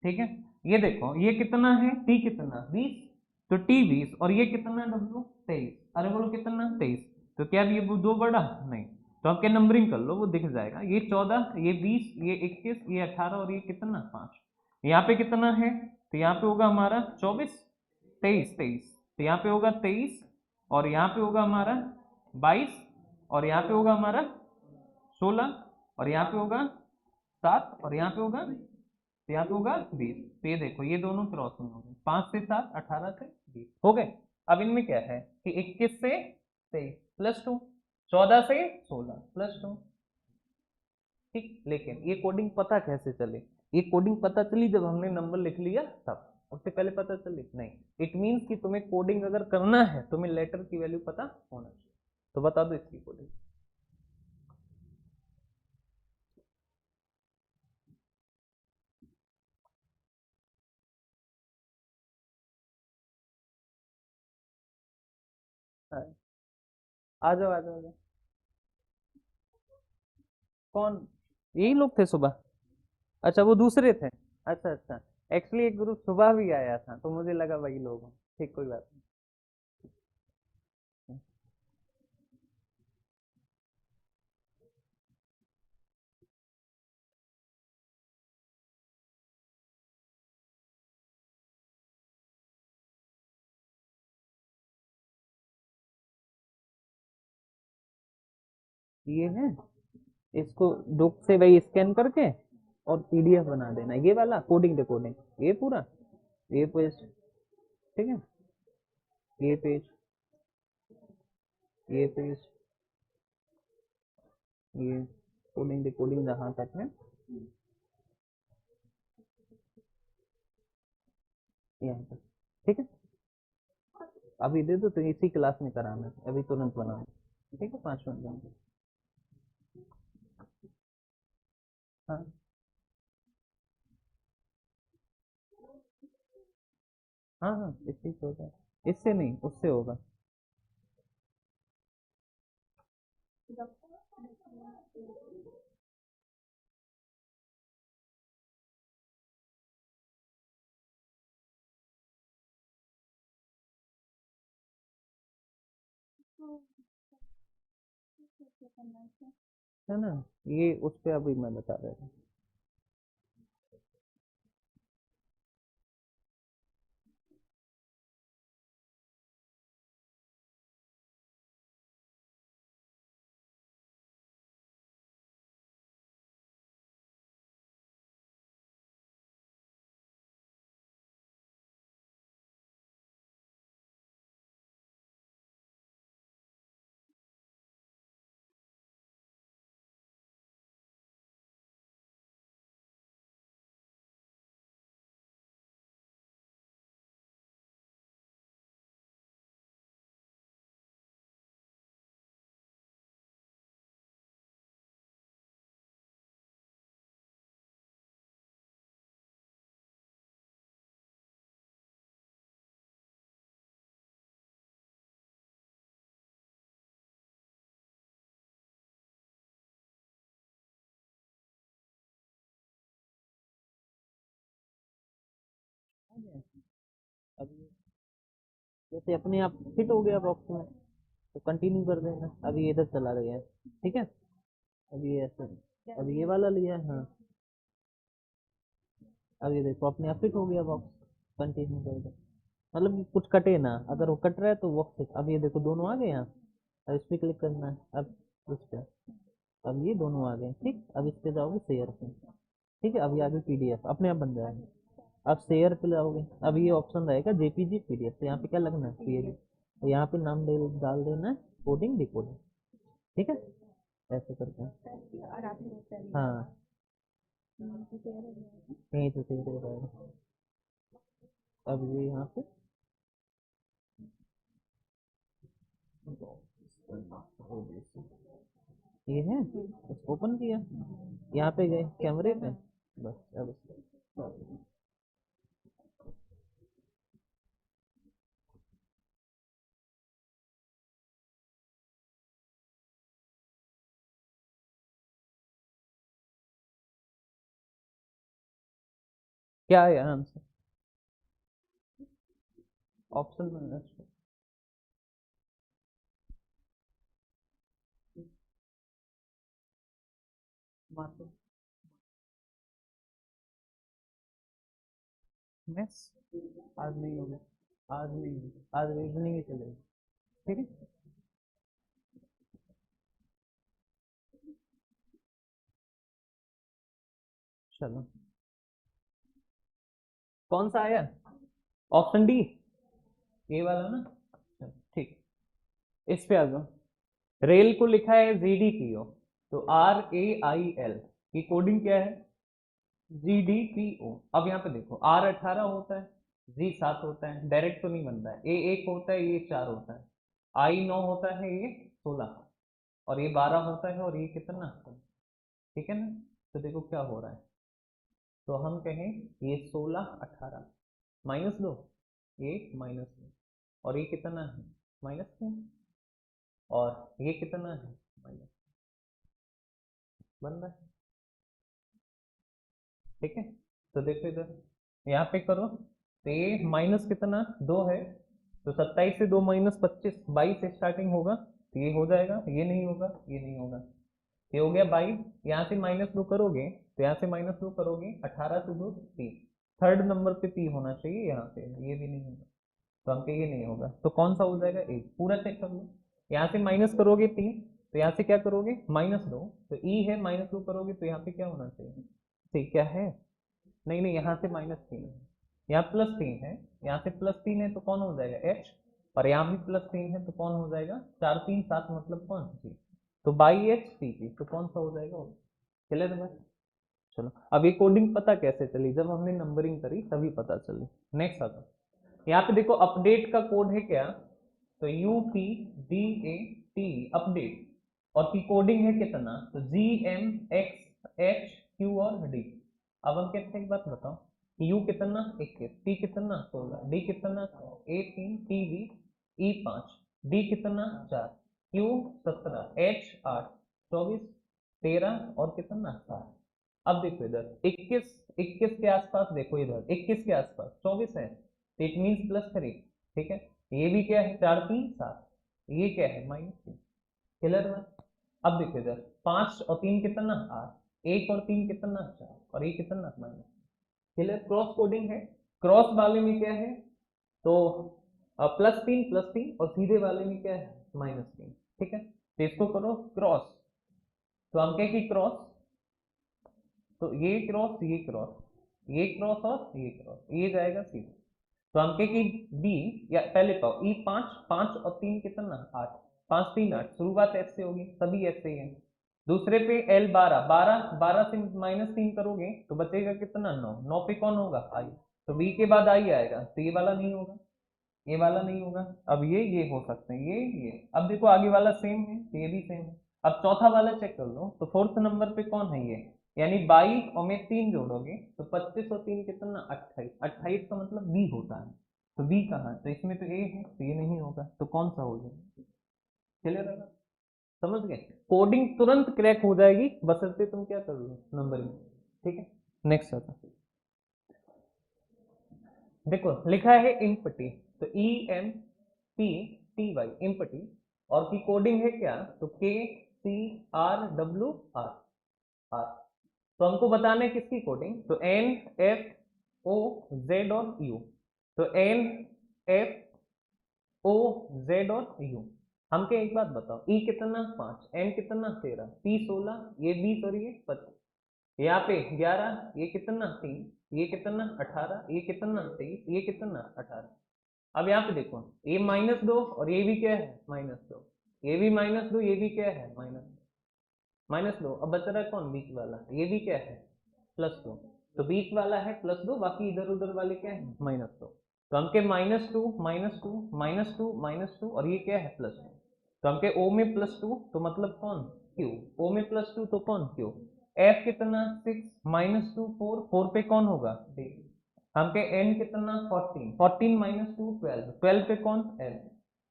ठीक है। ये देखो ये कितना है टी कितना 20, तो टी 20 और ये कितना डब्ल्यू 23, अरे बोलो कितना 23, तो क्या ये वो दो बढ़ा नहीं, तो आपके नंबरिंग कर लो वो दिख जाएगा, ये 14 ये 20 ये 21 ये 18 और ये कितना 5, यहाँ पे कितना है, तो यहाँ पे होगा हमारा 24 23 23, तो यहाँ पे होगा 23 और यहाँ पे होगा हमारा 22 और यहाँ पे होगा हमारा 16 और यहाँ पे होगा 7 और यहाँ पे होगा, तो यहाँ पे होगा 20, तो ये देखो ये दोनों क्रॉस में हो गए, 5 से 7 18 से 20 हो गए। अब इनमें क्या है कि 21 से 23 +2, 14 से 16 +2, ठीक। लेकिन ये कोडिंग पता कैसे चले, ये कोडिंग पता चली जब हमने नंबर लिख लिया तब, उससे पहले पता चली नहीं। इट मीन्स कि तुम्हें कोडिंग अगर करना है तुम्हें लेटर की वैल्यू पता होना चाहिए, तो बता दो इसकी कोडिंग। हाँ, आ जाओ आ जाओ आ जाओ। कौन, यही लोग थे सुबह? अच्छा वो दूसरे थे, अच्छा अच्छा, एक्चुअली एक ग्रुप सुबह भी आया था तो मुझे लगा वही लोग हैं, ठीक कोई बात नहीं। ये है, इसको बुक से भाई स्कैन करके और पीडीएफ बना देना, ये वाला कोडिंग डिकोडिंग, ये पूरा ये पेज, ठीक है, ये पेज ये पेज ये कोडिंग डिकोडिंग जहाँ तक है यहाँ तक, ठीक है। अभी दे दो तो इसी क्लास में कराना है, अभी तुरंत बनाना, ठीक है 5 मिनट में। हाँ हाँ हाँ इसी से होगा, इससे नहीं उससे होगा। है ना, ये उस पे अभी मैं बता रहा था। अब ये जैसे अपने आप फिट हो गया बॉक्स में, तो कंटिन्यू कर देना, अभी ये इधर चला गया है, ठीक है। अभी ये ऐसे, अभी ये वाला लिया है, हाँ। अब ये देखो अपने आप फिट हो गया बॉक्स, कंटिन्यू कर दो, मतलब कि कुछ कटे ना, अगर वो कट रहा है तो बॉक्स फिट। अब ये देखो दोनों आ गए यहाँ, अब इस पे क्लिक करना है, अब उस पे, अब ये दोनों आ गए, ठीक। अब इस पे जाओगे शेयर पे, ठीक है, अभी आगे पीडीएफ अपने आप बन जाएगा। अब शेयर पे जाओगे, अब ये ऑप्शन रहेगा जेपीजी पीडीएफ, तो यहाँ पे क्या लगना है पीएजी, तो यहाँ पे नाम डाल देना है कोडिंग डिकोडिंग, ठीक है, ऐसे करके। हाँ यहीं से शेयर हो जाएगा। अब ये यहाँ पे ये है, इसको ओपन किया, यहाँ पे गए कैमरे पे, बस अब क्या है आंसर? ऑप्शन में मैथ्स आज नहीं होगा, आज नहीं होगा, आज रीजनिंग ही चलेगी। ठीक है, चलो कौन सा आया? ऑप्शन डी, ये वाला ना। चलो, ठीक, इस पे आ जाओ। रेल को लिखा है जीडीपीओ, तो RAIL की कोडिंग क्या है? GDPO। अब यहाँ पे देखो, R18 होता है, G7 होता है, डायरेक्ट तो नहीं बनता है, A1 होता है, ये 4 होता है, I9 होता है, ये 16, और ये 12 होता है, और ये कितना? ठीक है ना? तो देखो क्या हो रहा है, तो हम कहें ये 16 18 माइनस दो, ये माइनस दो, और ये कितना है? -3, और ये कितना है? माइनस, बन रहा है। ठीक है, तो देखो इधर, यहाँ पे करो, तो ये माइनस कितना 2 है, तो 27 से 2 -25, 22 से स्टार्टिंग होगा, तो ये हो जाएगा, ये नहीं होगा, ये नहीं होगा, ये हो गया 22। यहाँ से -2 करोगे, तो यहाँ से -2 करोगे, 18 से 2 3, थर्ड नंबर पे पी होना चाहिए, यहाँ पे ये भी नहीं होगा, तो हमके ये नहीं होगा, तो कौन सा हो जाएगा? एक, पूरा चेक कर लो। यहाँ से माइनस करोगे 3, तो यहाँ से क्या करोगे? -2, तो ई है, -2 करोगे, तो यहाँ पे क्या होना चाहिए? ठीक, क्या है? नहीं नहीं, यहाँ से -3 है, यहाँ +3 है, यहाँ से +3 है, तो कौन हो जाएगा? H, और यहाँ भी +3 है, तो कौन हो जाएगा? 4 3 7, मतलब कौन? जी, तो बाई एच सी पी, तो कौन सा हो जाएगा? क्लियर है? चलो, अब ये कोडिंग पता कैसे चली? जब हमने नंबरिंग करी तभी पता चली। नेक्स्ट आता, यहाँ पे देखो अपडेट का कोड है क्या? तो UPDAT, अपडेट, और की कोडिंग है कितना? तो GMXHQ और D। अब हम कहते हैं, एक बात बताओ, U कितना? 21, P कितना? 16, D कितना? A3, TV, E5, D कितना? 4, Q 17, H 8, 24, 13, और कितना? 7। अब देखो इधर 21, 21 के आसपास देखो, इधर 21 के आसपास 24 है, तो इट मीन +3। ठीक है, ये भी क्या है? 4 3 7, ये क्या है? -3। क्लियर है? अब देखो इधर 5 और 3 कितना? 8, 1 और 3 कितना? 4, और ये कितना? -। क्लियर? क्रॉस कोडिंग है। क्रॉस वाले में क्या है? तो +3 और सीधे वाले में क्या है? -3। ठीक है, तो इसको करो क्रॉस, तो हम क्या की क्रॉस, तो ये क्रॉस, ये क्रॉस, ये क्रॉस, और ये क्रॉस, ये जाएगा सीधे, तो हम क्या की बी, या पहले पाओ ई 5, 5 और 3 कितना? 8, 5 3 8, शुरुआत एस से होगी, सभी एस से ही है। दूसरे पे एल 12, 12 12 से -3 करोगे, तो बचेगा कितना? 9, 9 पे कौन होगा? आई, तो बी के बाद आई आएगा, तो ये वाला नहीं होगा, ये वाला नहीं होगा। अब ये हो सकते हैं, ये अब देखो आगे वाला सेम है, तो ये भी सेम है। अब चौथा वाला चेक कर लो, तो फोर्थ नंबर पे कौन है? ये, यानी 22 और में 3 जोड़ोगे, तो 25 और 3 कितना? 28, 28 का मतलब बी होता है, तो बी कहाँ है? तो इसमें तो ए है, तो ये नहीं होगा, तो कौन सा हो जाएगा? क्लियर है? समझ गए? कोडिंग तुरंत क्रैक हो जाएगी, बशर्ते तुम क्या कर लो? नंबरिंग। ठीक है, नेक्स्ट आता, देखो लिखा है इम्पटी, तो EMPTY, इम्पटी, और की कोडिंग है क्या? तो KCRWR, आर, तो हमको बताना है किसकी कोडिंग? तो NFOZ और U, तो NFOZ और U। हमके एक बात बताओ, E कितना? 5, N कितना? 13, P 16, ये 20 और ये 25, यहाँ पे 11, ये कितना? 3, ये कितना? 18, ये कितना? 23, ये कितना? 18। अब यहाँ पे देखो, ये -2 और ये भी क्या है? -2, ये भी -2, ये भी क्या है? -2। अब बच रहा है कौन? बीच वाला, ये भी क्या है? +2, तो बीच वाला है +2, बाकी इधर उधर वाले क्या है? -2, तो हमके -2 -2 -2 -2, और ये क्या है? +2, तो हमके O में +2, तो मतलब कौन? Q, O में +2, तो कौन? Q। F कितना? 6 -2 4, 4 पे कौन होगा? D। हमके N कितना? 14, 14 -2 12, 12 पे कौन? L।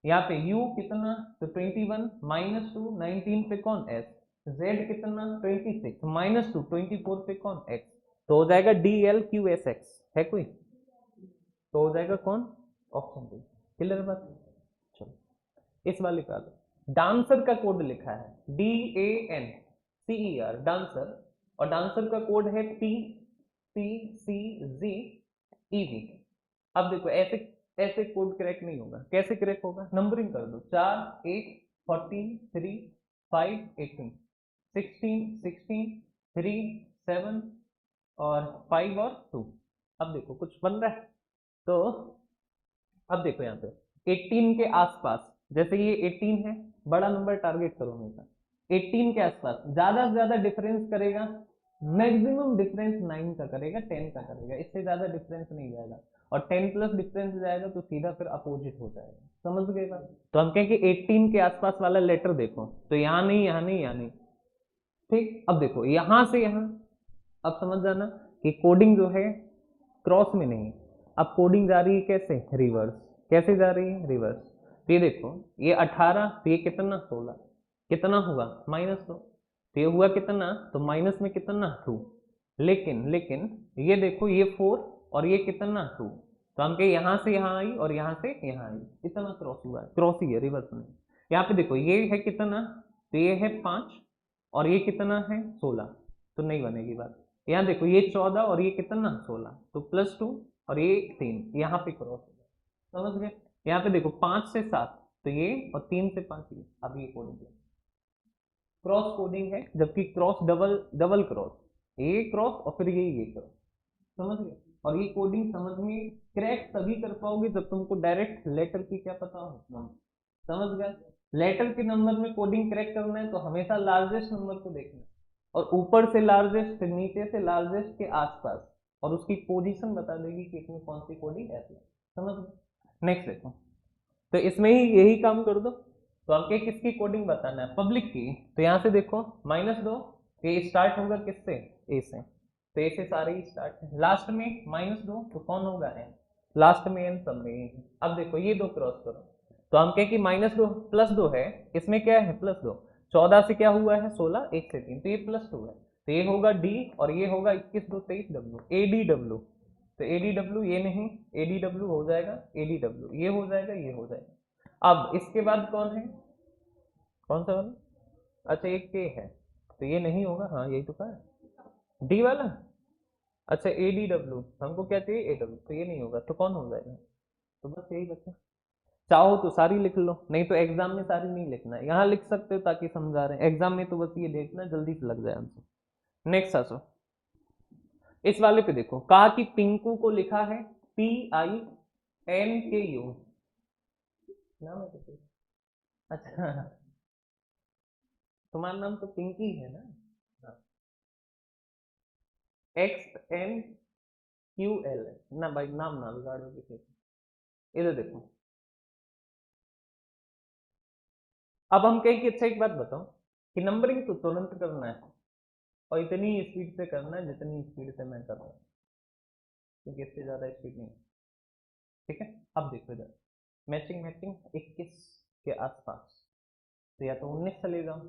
यहाँ पे U कितना? तो 21 -2 19 पे कौन? S। Z कितना? 26 -2 24 पे कौन? X। तो हो जाएगा DLQSX, है कोई? तो हो जाएगा कौन? Option D. क्लियर बात? चलो इस वाले का डांसर का कोड लिखा है DANCER, डांसर, और डांसर का कोड है PCCGEV। अब देखो ऐसे ऐसे कोड क्रैक नहीं होगा। कैसे क्रैक होगा? नंबरिंग कर दो, 4 8 14 3 5 18 16 16 3 7 और 5 और 2। अब देखो कुछ बन रहा है। तो अब देखो यहाँ पे 18 के आसपास, जैसे ये 18 है, बड़ा नंबर टारगेट करो हमेशा। 18 के आसपास ज्यादा से ज्यादा डिफरेंस करेगा, मैक्सिमम डिफरेंस 9 का करेगा, 10 का करेगा, इससे ज्यादा डिफरेंस नहीं जाएगा। और 10 प्लस डिफरेंस जाएगा तो सीधा फिर अपोजिट हो जाएगा। समझ गए बात? तो हम कहें कि 18 के आसपास वाला लेटर देखो, तो यहाँ नहीं, यहाँ नहीं, यहाँ नहीं। ठीक, अब देखो यहां से यहां, अब समझ जाना कि कोडिंग जो है क्रॉस में नहीं, अब कोडिंग जा रही है कैसे? रिवर्स। कैसे जा रही है? रिवर्स। तो ये देखो, ये 18, तो ये कितना? 16, कितना हुआ? -2। तो ये हुआ कितना? तो माइनस में कितना? 2। लेकिन लेकिन ये देखो, ये 4 और ये कितना? 2। तो हम कहे यहां से यहां आई और यहां से यहां आई, इतना क्रॉस हुआ है। क्रॉस ही है, रिवर्स में। यहाँ पे देखो ये है कितना? तो ये है 5 और ये कितना है? 16, तो नहीं बनेगी बात। यहाँ देखो ये 14 और ये कितना? 16, तो +2 और ये 3, यहाँ पे क्रॉस हो गया। समझ गए? यहाँ पे देखो 5 से 7, तो ये, और 3 से 5 ये। अब ये कोडिंग क्रॉस कोडिंग है, जबकि क्रॉस डबल डबल क्रॉस, ये क्रॉस और फिर ये क्रॉस। समझ गए? और ये कोडिंग समझ में क्रैक तभी कर पाओगे जब तुमको डायरेक्ट लेटर की क्या पता हो। समझ गए? लेटर के नंबर में कोडिंग क्रैक करना है तो हमेशा लार्जेस्ट नंबर को देखना है, और ऊपर से लार्जेस्ट, फिर नीचे से लार्जेस्ट के आसपास, और उसकी पोजीशन बता देगी कि इसमें कौन सी कोडिंग ऐसी है। समझ गए? नेक्स्ट देखो, तो इसमें ही यही काम कर दो। तो आपके किसकी कोडिंग बताना है? पब्लिक की। तो यहाँ से देखो -2, ये स्टार्ट होगा किससे? ए से। तो ए से सारे ही स्टार्ट है। लास्ट में -2, तो कौन होगा? एन। लास्ट में एन, सब में एन। अब देखो ये दो क्रॉस करो, तो हम कहें कि -2 +2 है, इसमें क्या है? +2। 14 से क्या हुआ है? 16, 1 से 3, तो ये +2 है। तो ये होगा डी, और ये होगा 21 2 23 डब्ल्यू, ADW। तो ADW ये नहीं, ADW हो जाएगा, ADW ये हो जाएगा, ये हो जाएगा। अब इसके बाद कौन है? कौन सा वाला? अच्छा एक के है, तो ये नहीं होगा। हाँ यही तो कहा है, डी वाला। अच्छा ADW, हमको क्या चाहिए? AW, तो ये नहीं होगा, तो कौन हो जाएगा? तो बस यही बचा। चाहो तो सारी लिख लो, नहीं तो एग्जाम में सारी नहीं लिखना है, यहाँ लिख सकते हो ताकि समझा रहे हैं। एग्जाम में तो बस ये देखना जल्दी से लग जाए आंसर। नेक्स्ट आसो, इस वाले पे देखो, कहा कि पिंकू को लिखा है PINKU, नाम है किसी? अच्छा तुम्हारा नाम तो पिंकी है ना? XNQL ना भाई, नाम ना बिगाड़ो किसी। इधर देखो, अब हम कहें कि अच्छा एक बात बताओ कि नंबरिंग तो तुरंत करना है, और इतनी स्पीड से करना है जितनी स्पीड से मैं कर रहा हूँ, क्योंकि इससे ज़्यादा स्पीड नहीं। ठीक है? अब देखो इधर, मैचिंग मैचिंग 21 के आसपास, तो या तो 19 चले जाओ,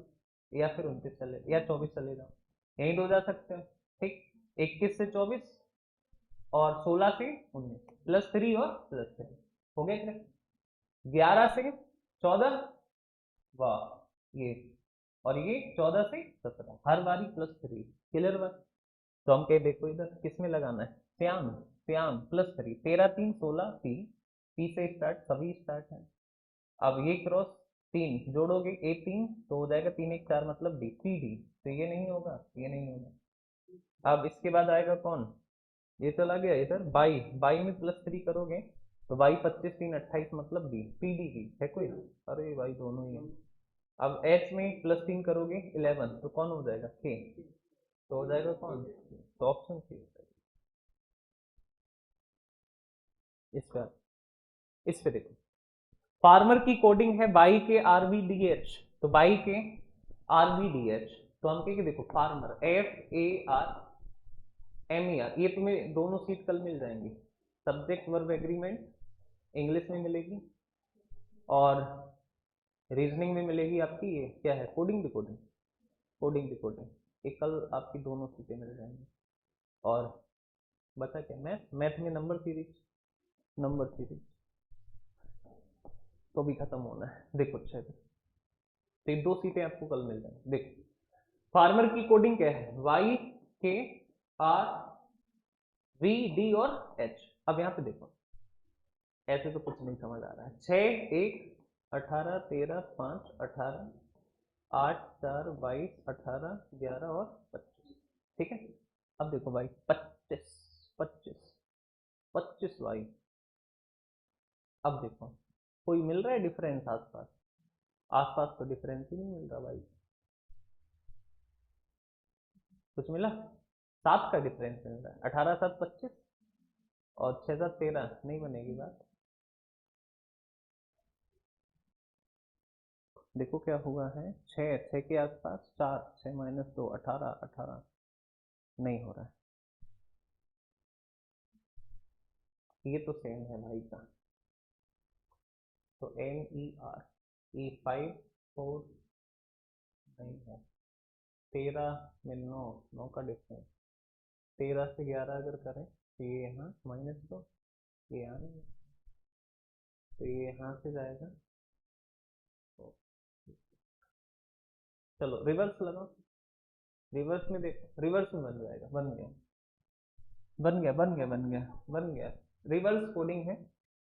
या फिर 29 चले, या 24 चले जाओ, यहीं दो जा सकते हो। ठीक, 21 से 24 और 16 से 19, +3 और +3 हो गया क्या? 11 से 14, वाह ये, और ये 14 से 17, हर बारी +3। क्लियर बात? तो हम कहे देखो इधर किस में लगाना है? श्याम, श्याम +3, 13 3 16, पी से स्टार्ट, सभी स्टार्ट है। अब ये क्रॉस 3 जोड़ोगे, A3 तो हो जाएगा 3 1 4, मतलब डी, PD। तो ये नहीं होगा, ये नहीं होगा। अब इसके बाद आएगा कौन? ये चला गया इधर, बाई, बाई में +3 करोगे तो बाई 25 3 28, मतलब बी, PD की है कोई? अरे भाई दोनों ही है। अब H में +3 करोगे 11, तो कौन हो जाएगा? K। तो हो जाएगा कौन? तो ऑप्शन सी। इस पर, इस पे देखो, फार्मर की कोडिंग है बाई के RVDH, तो बाई के RVDH, तो हम कहेंगे देखो फार्मर FARMER, ये तुम्हें दोनों सीट कल मिल जाएंगी। सब्जेक्ट वर्ब एग्रीमेंट इंग्लिश में मिलेगी, और रीजनिंग में मिलेगी आपकी, ये क्या है? कोडिंग डिकोडिंग, कोडिंग डिकोडिंग, ये कल आपकी दोनों सीटें मिल जाएंगी। और बचा क्या, मैथ। मैथ में नंबर सीरीज, नंबर सीरीज तो भी खत्म होना है। देखो अच्छा तो ये 2 सीटें आपको कल मिल जाएंगी। देखो फार्मर की कोडिंग क्या है, वाई के आर वी डी और एच। अब यहाँ पे देखो ऐसे तो कुछ नहीं समझ आ रहा है। 6 1 18 13 5 18 8 4 22 18 11 और 25, ठीक है। अब देखो भाई 25 25 25 वाई। अब देखो कोई मिल रहा है डिफरेंस आसपास, आसपास तो डिफरेंस ही नहीं मिल रहा भाई। कुछ मिला, 7 का डिफरेंस मिल रहा है। 18 7 25 और 6 7 13, नहीं बनेगी बात। देखो क्या हुआ है, 6 के आसपास 4 6 माइनस 2 18 18, नहीं हो रहा है। ये तो सेम है भाई का, तो एन ई आर ई 5 4 नहीं है। 13 में 9 9 का डिफरेंस, 13 से 11 अगर करें तो ये यहाँ माइनस 2, ये यहाँ नहीं, तो ये यहाँ से जाएगा। तो चलो रिवर्स लगाओ, रिवर्स में देखो, रिवर्स में बन जाएगा। बन गया बन गया बन गया बन गया बन गया। रिवर्स कोडिंग है।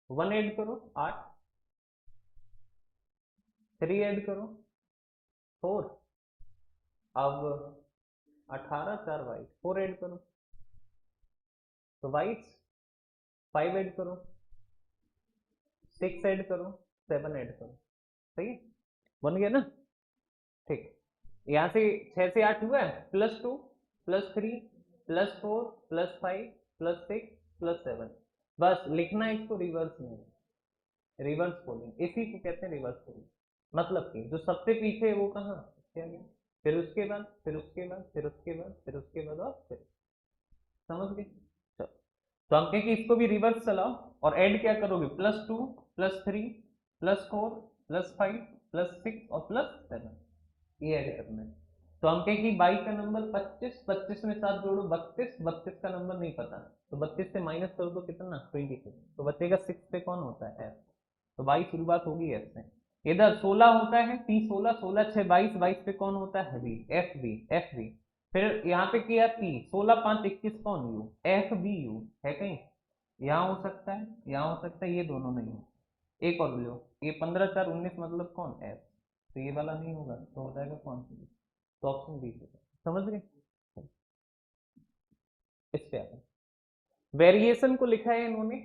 1 ऐड करो 8, 3 ऐड करो 4, अब 18 4 22, 4 ऐड करो तो 22, 5 ऐड करो, 6 ऐड करो, 7 ऐड करो, सही है, बन गया ना। ठीक, यहाँ से 6 से 8 हुआ है, +2 +3 +4 +5 +6 +7। बस लिखना है इसको रिवर्स में, रिवर्स कोडिंग, इसी को कहते हैं रिवर्स कोडिंग। मतलब कि जो सबसे पीछे है वो कहाँ, क्या गया, फिर उसके बाद फिर उसके बाद फिर उसके बाद फिर उसके बाद और फिर, समझ गए। चलो तो हम कहें कि इसको भी रिवर्स चलाओ और ऐड क्या करोगे, +2 +3 +4 +5 +6 और +7, ये ऐड करना है। तो हम कहें कि बाई का नंबर 25, 25 में 7 जोड़ो 32, 32 का नंबर नहीं पता तो 32 से माइनस कर दो कितना 26, तो बचेगा 6 पे कौन होता है एफ। तो बाई शुरुआत होगी एफ से। इधर 16 होता है पी 16, 16 6 22, 22 पे कौन होता है B, F B F B. फिर यहाँ पे किया पी 16 5 21 कौन यू, एफ बी यू है कहीं, यहाँ हो सकता है यहाँ हो सकता है, ये दोनों नहीं हो। एक और लो, ये 15 4 19 मतलब कौन एफ, तो ये वाला नहीं होगा तो हो जाएगा कौन सा, तो ऑप्शन बी से। समझ गए, इस पे आते वेरिएशन को लिखा है इन्होंने,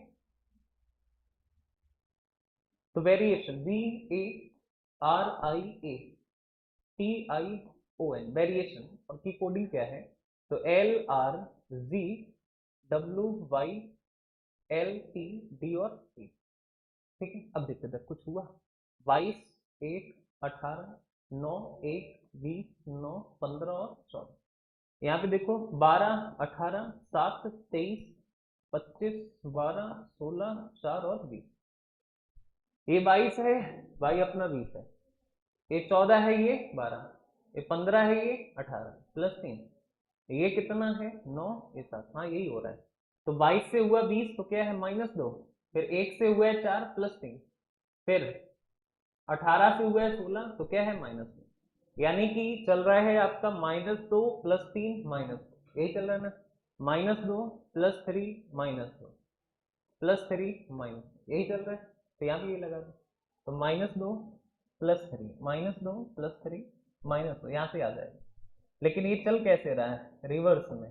तो वेरिएशन VARIATION, वेरिएशन, और की कोडिंग क्या है, तो LRZWYLTD और T, ठीक है। अब देखते कुछ हुआ, 22 1 18 9 1 20 9 15 और 14, यहाँ पे देखो 12 18 7 23 25 12 16 4 और 20, ये 22 है भाई अपना 20 है, ये 14 है ये 12, ये 15 है ये 18 +3, ये कितना है 9, ये 7, हाँ यही हो रहा है। तो 22 से हुआ 20 तो क्या है -2, फिर 1 से हुआ है 4 +3, फिर 18 से हुआ है 16 तो क्या है -2, यानी कि चल रहा है आपका -2 +3 -2, यही चल रहा है ना, -2 +3 -2 +3 यही चल रहा है। तो यहाँ भी ये लगा दो, तो -2 +3 -2 +3 -2, यहाँ से आ जाएगा। लेकिन ये चल कैसे रहा है, रिवर्स में,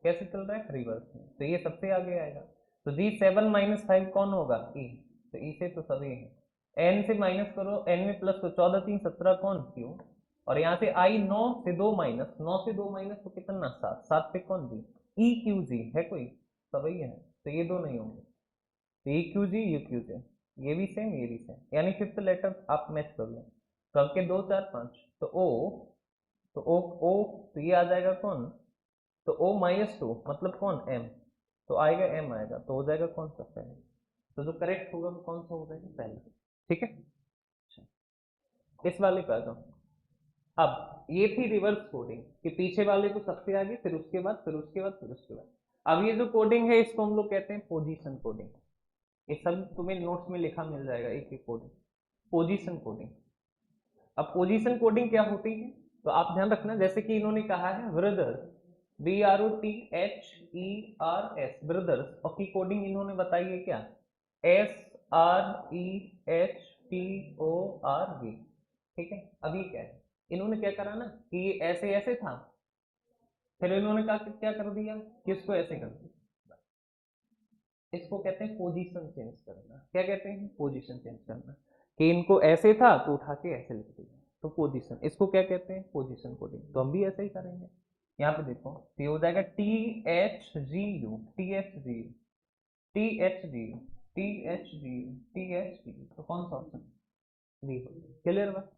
कैसे चल रहा है रिवर्स में, तो ये सबसे आगे आएगा। तो G7 - 5 कौन होगा, ई, तो ई से तो सभी है, एन से माइनस करो, एन में प्लस तो 14 3 17 कौन क्यू, और यहाँ से आई 9 से 2 माइनस, 9 से 2 माइनस तो कितना 7, 7 पे कौन जी, ई क्यू जी है कोई, सभी है, तो ये दो नहीं होंगे, तो E Q G U Q G, ये भी सेम ये भी सेम, यानी फिफ्थ लेटर आप मैच कर लो। तो आपके 2 4 5, तो ओ, तो ओ ओ तो ये आ जाएगा कौन, तो O -2 मतलब कौन M, तो आएगा M आएगा, तो हो जाएगा कौन सा पहले, तो जो करेक्ट होगा वो कौन सा हो जाएगा पहले, ठीक है। इस वाले पे आ जाओ। अब ये थी रिवर्स कोडिंग कि पीछे वाले को सबसे आगे, फिर उसके बाद, फिर उसके बाद, फिर उसके बाद। अब ये जो कोडिंग है इसको हम लोग कहते हैं पोजीशन कोडिंग। ये सब तुम्हें नोट्स में लिखा मिल जाएगा, एक एक कोडिंग, पोजीशन कोडिंग। अब पोजीशन कोडिंग क्या होती है तो आप ध्यान रखना, जैसे कि इन्होंने कहा है ब्रदर, BROTHERS, ब्रदर्स, और की कोडिंग इन्होंने बताई है क्या, SREHTORV। ठीक है, अभी क्या है, इन्होंने क्या करा ना कि ये ऐसे ऐसे था, फिर इन्होंने कहा कि क्या कर दिया कि इसको ऐसे कर दिया। इसको कहते हैं पोजीशन चेंज करना। क्या कहते हैं, पोजीशन चेंज करना, कि इनको ऐसे था तो उठा के ऐसे लिख दिया, तो पोजीशन, इसको क्या कहते हैं, पोजीशन कोडिंग। तो हम भी ऐसे ही करेंगे। यहाँ पे देखो, तो ये हो जाएगा THGU, THGU, THGU, THGU, THGU। तो कौन सा ऑप्शन, बी। क्लियर बात।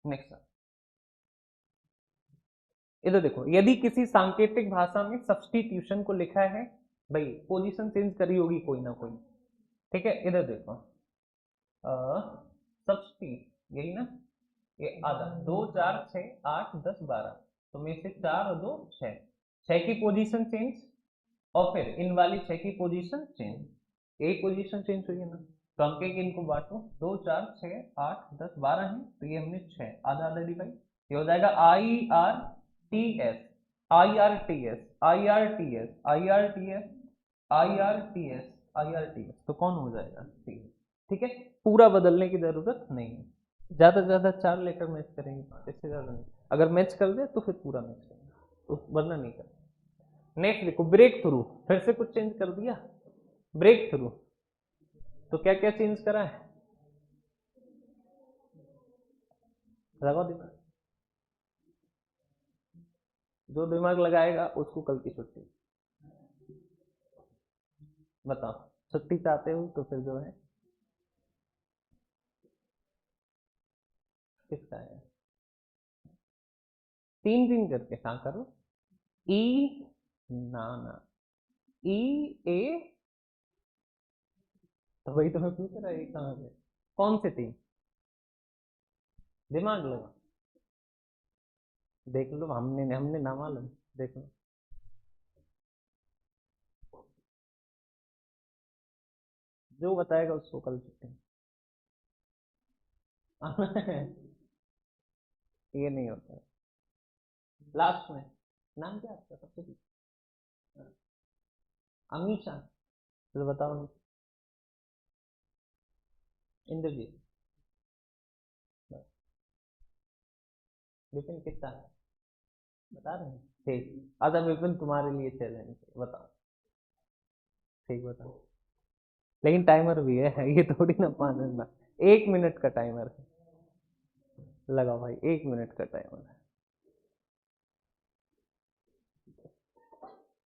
नेक्स्ट, इधर देखो, यदि किसी सांकेतिक भाषा में सब्स्टिट्यूशन को लिखा है, भाई पोजीशन चेंज करी होगी कोई ना कोई। ठीक है, इधर देखो, सब्स्टी, यही ना, ये आधा, 2 4 6 8 10 12, तो में से 4 और 2 6, 6 की पोजीशन चेंज, और फिर इन वाली 6 की पोजीशन चेंज, एक पोजीशन चेंज हुई है ना। तो हम कहेंगे इनको बांटो, 2 4 6 8 10 12 है, तो ये हमने 6 आधा आधा डिवाइड, ये हो जाएगा IRTS, IRTS, IRTS, IRTS, IRTS, IRTS, तो कौन हो जाएगा सी। ठीक है, पूरा बदलने की जरूरत नहीं है, ज्यादा से ज्यादा 4 लेटर मैच करेंगे, इससे ज्यादा नहीं। अगर मैच कर दे तो फिर पूरा मैच करेंगे, तो वरना नहीं करेंगे। नेक्स्ट देखो, ब्रेक थ्रू, फिर से कुछ चेंज कर दिया, ब्रेक थ्रू, तो क्या क्या चेंज करा है, लगाओ दिमाग, जो दिमाग लगाएगा उसको कल की छुट्टी। बताओ, छुट्टी चाहते हो तो फिर जो है किसका है, 3 करके, हाँ करो, ई, ना ना, ई ए, तो वही तो मैं पूछ रहा है, कहाँ से, कौन से 3, दिमाग लगा, देख लो, हमने हमने ना मालूम, देख लो। जो बताएगा उसको कल छुट्टी। ये नहीं होता। लास्ट में नाम क्या आपका सबसे पीछे? अमीशा, चलो बताओ, इंद्रजीत, विपिन कितना है, बता रहे हैं, ठीक। अच्छा विपिन, तुम्हारे लिए चैलेंज, बताओ, ठीक बताओ, लेकिन टाइमर भी है, ये थोड़ी ना 5 मिनट, 1 मिनट का टाइमर है, लगाओ भाई, 1 मिनट का टाइमर है,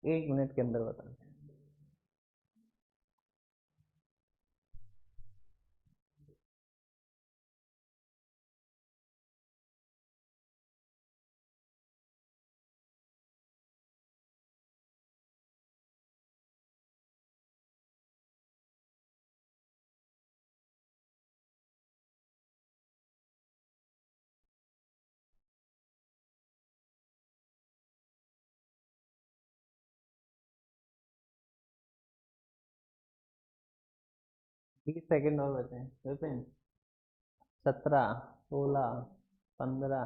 1 मिनट के अंदर बताओ। बीस सेकेंड और बचे हैं विपिन, 17, 16, 15,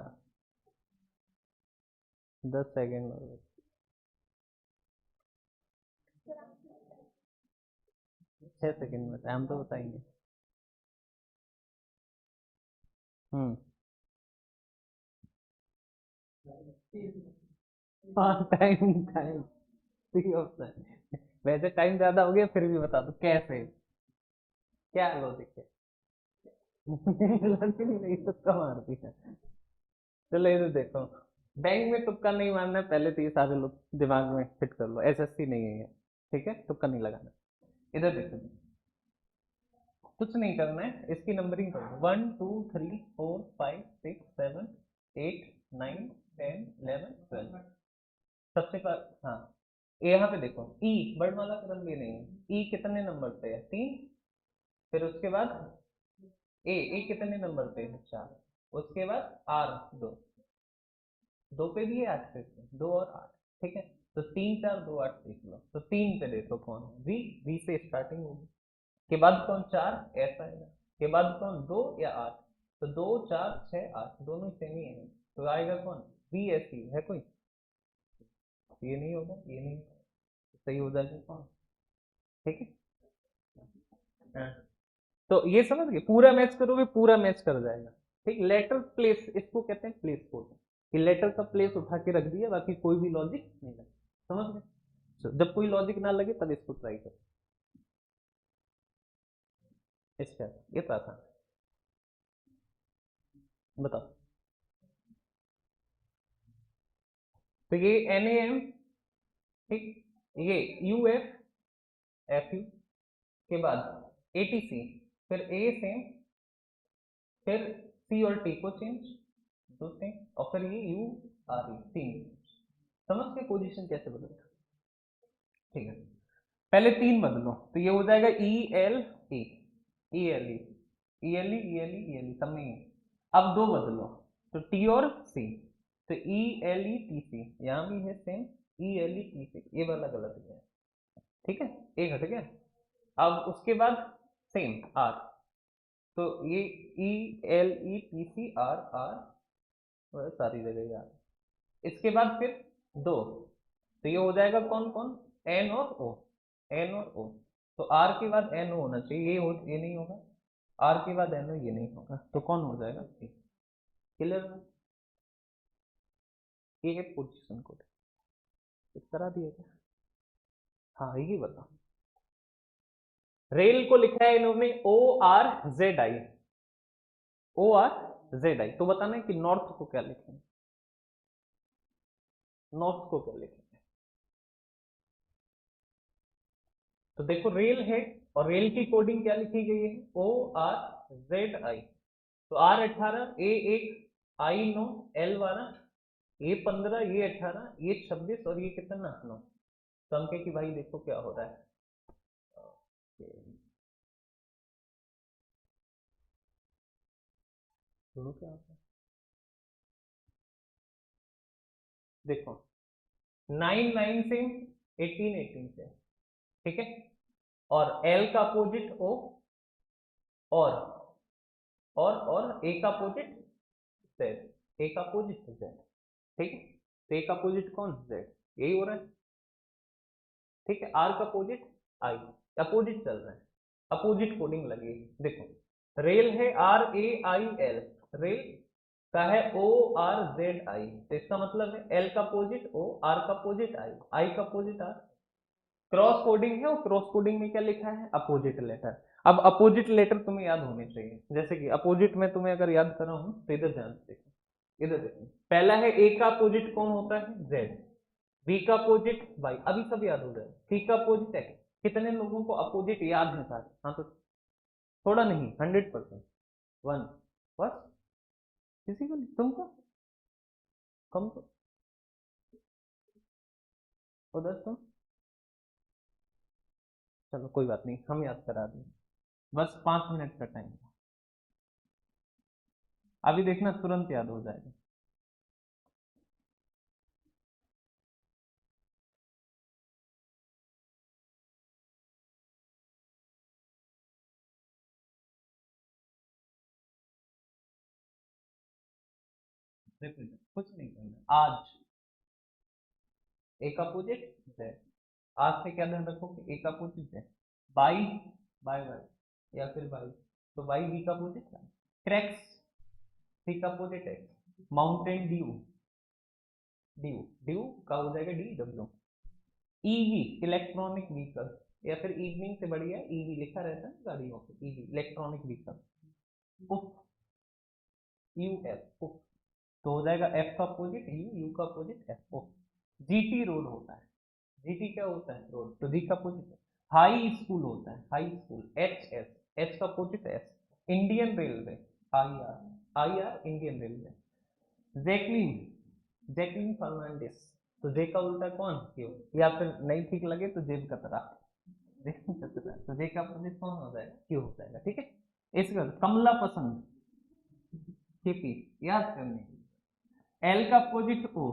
10 सेकेंड और बचे, 6 सेकेंड बचे, हम तो बताएंगे। हम्म, हाँ टाइम टाइम, ठीक ऑप्शन, वैसे टाइम ज्यादा हो गया फिर भी बता दो कैसे, क्या लॉजिक है। लॉजिक नहीं, तुक्का मार दिया। चलो ये तो देखो, बैंक में तुक्का नहीं मारना है, पहले तो ये सारे लोग दिमाग में फिट कर लो, SSC नहीं है ये, ठीक है, तुक्का नहीं लगाना। इधर देखो, कुछ नहीं करना है, इसकी नंबरिंग करो, 1 2 3 4 5 6 7 8 9 10 11 12। सबसे पहले हाँ, यहाँ पे देखो, ई बर्ड वाला कदम भी नहीं है, ई कितने नंबर पे है, 3, फिर उसके बाद ए, ए कितने नंबर पे है, 4, उसके बाद आर 2, 2 पे भी है 8 पे भी है, 2 और 8, ठीक है। तो 3 4 2 8 लिख लो। तो 3 पे देखो कौन है, वी से स्टार्टिंग होगी, के बाद कौन 4 ऐसा आएगा, के बाद कौन 2 या 8, तो 2 4 6 8 दोनों सेम ही है, तो आएगा कौन वी ऐसी है कोई, ये नहीं होगा, ये नहीं होगा, सही हो जाएगा कौन, ठीक है। हाँ। तो ये समझ गए, पूरा मैच करोगे पूरा मैच कर जाएगा, ठीक। लेटर प्लेस इसको कहते हैं प्लेस कोड, कि लेटर का प्लेस उठा के रख दिया, बाकी कोई भी लॉजिक नहीं लगा, समझ गए। जब कोई लॉजिक ना लगे तब इसको ट्राई करो, इसका ये तो आसान है। बताओ, तो ये NAM, ठीक, ये UF FU के बाद ATC, फिर A सेम, फिर C और T को चेंज, दो सेम, और फिर ये URE 3, समझ के पोजीशन कैसे बदलता, ठीक है। पहले 3 बदलो, तो ये हो जाएगा ELE ELE ELE ELE ELE सब में ही। अब 2 बदलो, तो T और C, तो ELE TC, यहाँ भी है सेम ELE TC, ये वाला गलत है, ठीक है, एक हट गया। अब उसके बाद सेम R, तो ये ELE TC R R सारी जगह यार। इसके बाद फिर 2, तो ये हो जाएगा कौन कौन N और O, N और O, तो R के बाद NO होना चाहिए, ये नहीं होगा, R के बाद NO ये नहीं होगा, तो कौन हो जाएगा C, क्लियर। ये है पोजीशन कोड, इस तरह दिया गया। हाँ ये बताओ, रेल को लिखा है इन्होंने ORZI, ORZI, तो बताना है कि नॉर्थ को क्या लिखेंगे, नॉर्थ को क्या लिखेंगे। तो देखो रेल है, और रेल की कोडिंग क्या लिखी गई है, ORZI, तो R18, A1, I9, L12, A15, ये 18, ये 26, और ये कितना 9, तो हम कहे कि भाई देखो क्या हो रहा है। शुरू क्या होता है, देखो 9 9 से 18 18 से, ठीक है, और L का अपोजिट O, और A का अपोजिट Z, A का अपोजिट Z, ठीक है, तो A का अपोजिट कौन Z, यही हो रहा है, ठीक है। R का अपोजिट I, अपोजिट चल रहा है, अपोजिट कोडिंग लगी, देखो रेल है RAIL, रेल का है ORZI, तो इसका मतलब है L का अपोजिट O, R का अपोजिट I का अपोजिट R, क्रॉस कोडिंग है, और क्रॉस कोडिंग में क्या लिखा है, अपोजिट लेटर। अब अपोजिट लेटर तुम्हें याद होने चाहिए, जैसे कि अपोजिट में तुम्हें अगर याद करा हूं तो इधर ध्यान से देखो, इधर देखो, पहला है A का अपोजिट कौन होता है Z, B का अपोजिट Y, अभी सब याद हो जाए, C का अपोजिट X, कितने लोगों को अपोजिट याद है सारे, हाँ तो थोड़ा नहीं 100%, 1, बस किसी को नहीं, तुमको कम तो उधर तुम, चलो कोई बात नहीं, हम याद करा दें, बस 5 मिनट का टाइम, अभी देखना तुरंत याद हो जाएगा। कुछ नहीं करना, आज एक अपोजिट है, आज से क्या ध्यान रखो कि एक अपोजिट है, बाई बाय बाय या फिर बाई, तो बाई बी का अपोजिट है, क्रैक्स सी का अपोजिट है, माउंटेन ड्यू, ड्यू ड्यू का हो जाएगा DW, ईवी इलेक्ट्रॉनिक व्हीकल, या फिर इवनिंग से बढ़िया ईवी लिखा रहता है गाड़ियों पे, ईवी इलेक्ट्रॉनिक व्हीकल, उफ UF उफ, तो हो जाएगा F का अपोजिट U, U का अपोजिट F, उफ। GT रोड होता है, GT क्या होता है रोड, तो G का अपोजिट है, हाई स्कूल होता है, हाई स्कूल HS, H का opposite S, Indian Railway IR Indian Railway, Jacqueline Jacqueline Fernandez, तो जे का उल्टा कौन क्यों, या फिर नहीं ठीक लगे तो जेब कतरा, जेब कतरा, तो जे का अपोजिट कौन हो जाएगा क्यों हो जाएगा, ठीक है। इसके बाद कमला पसंद, Kp याद करने के लिए। L का अपोजिट O,